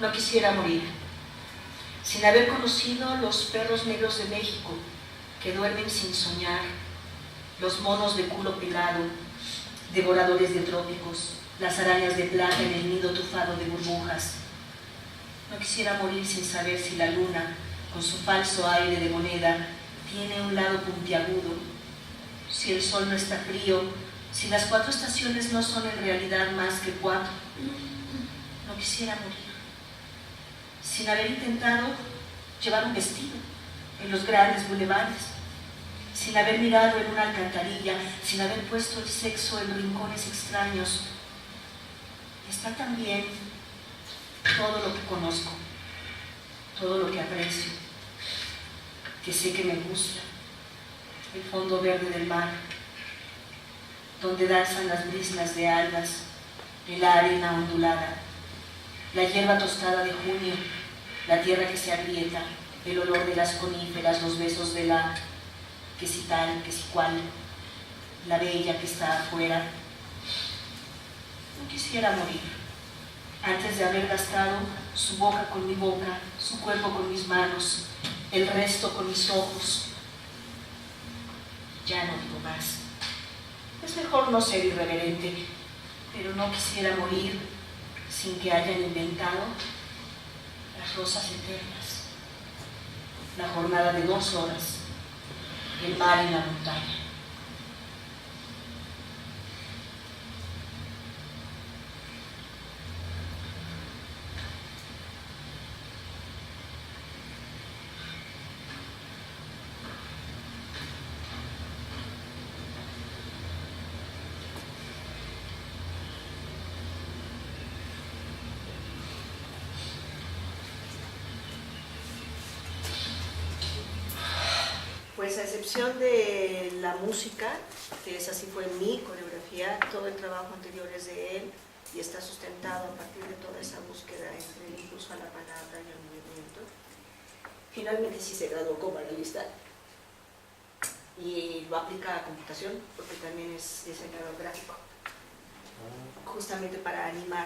No quisiera morir sin haber conocido los perros negros de México que duermen sin soñar, los monos de culo pelado, devoradores de trópicos, las arañas de plata en el nido tufado de burbujas. No quisiera morir sin saber si la luna, con su falso aire de moneda, tiene un lado puntiagudo, si el sol no está frío, si las 4 estaciones no son en realidad más que 4. No quisiera morir sin haber intentado llevar un vestido en los grandes bulevares, sin haber mirado en una alcantarilla, sin haber puesto el sexo en rincones extraños. Está también todo lo que conozco, todo lo que aprecio, que sé que me gusta, el fondo verde del mar, donde danzan las brisnas de algas, en la arena ondulada, la hierba tostada de junio, la tierra que se agrieta, el olor de las coníferas, los besos de la que si tal, que si cual, la bella que está afuera. No quisiera morir antes de haber gastado su boca con mi boca, su cuerpo con mis manos, el resto con mis ojos. Ya no digo más. Es mejor no ser irreverente, pero no quisiera morir sin que hayan inventado las rosas eternas, la jornada de 2 horas, el mar en la montaña. Pues a excepción de la música, que esa sí fue mi coreografía, todo el trabajo anterior es de él y está sustentado a partir de toda esa búsqueda entre el impulso a la palabra y al movimiento. Finalmente sí se graduó como analista y lo aplica a computación porque también es diseñador gráfico, justamente para animar,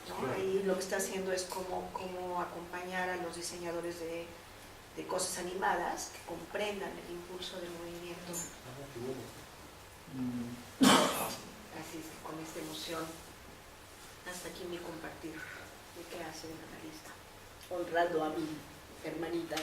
¿no? Y lo que está haciendo es cómo acompañar a los diseñadores de cosas animadas que comprendan el impulso del movimiento. Así es que con esta emoción, hasta aquí mi compartir de qué hace un analista, honrando a mi hermanita.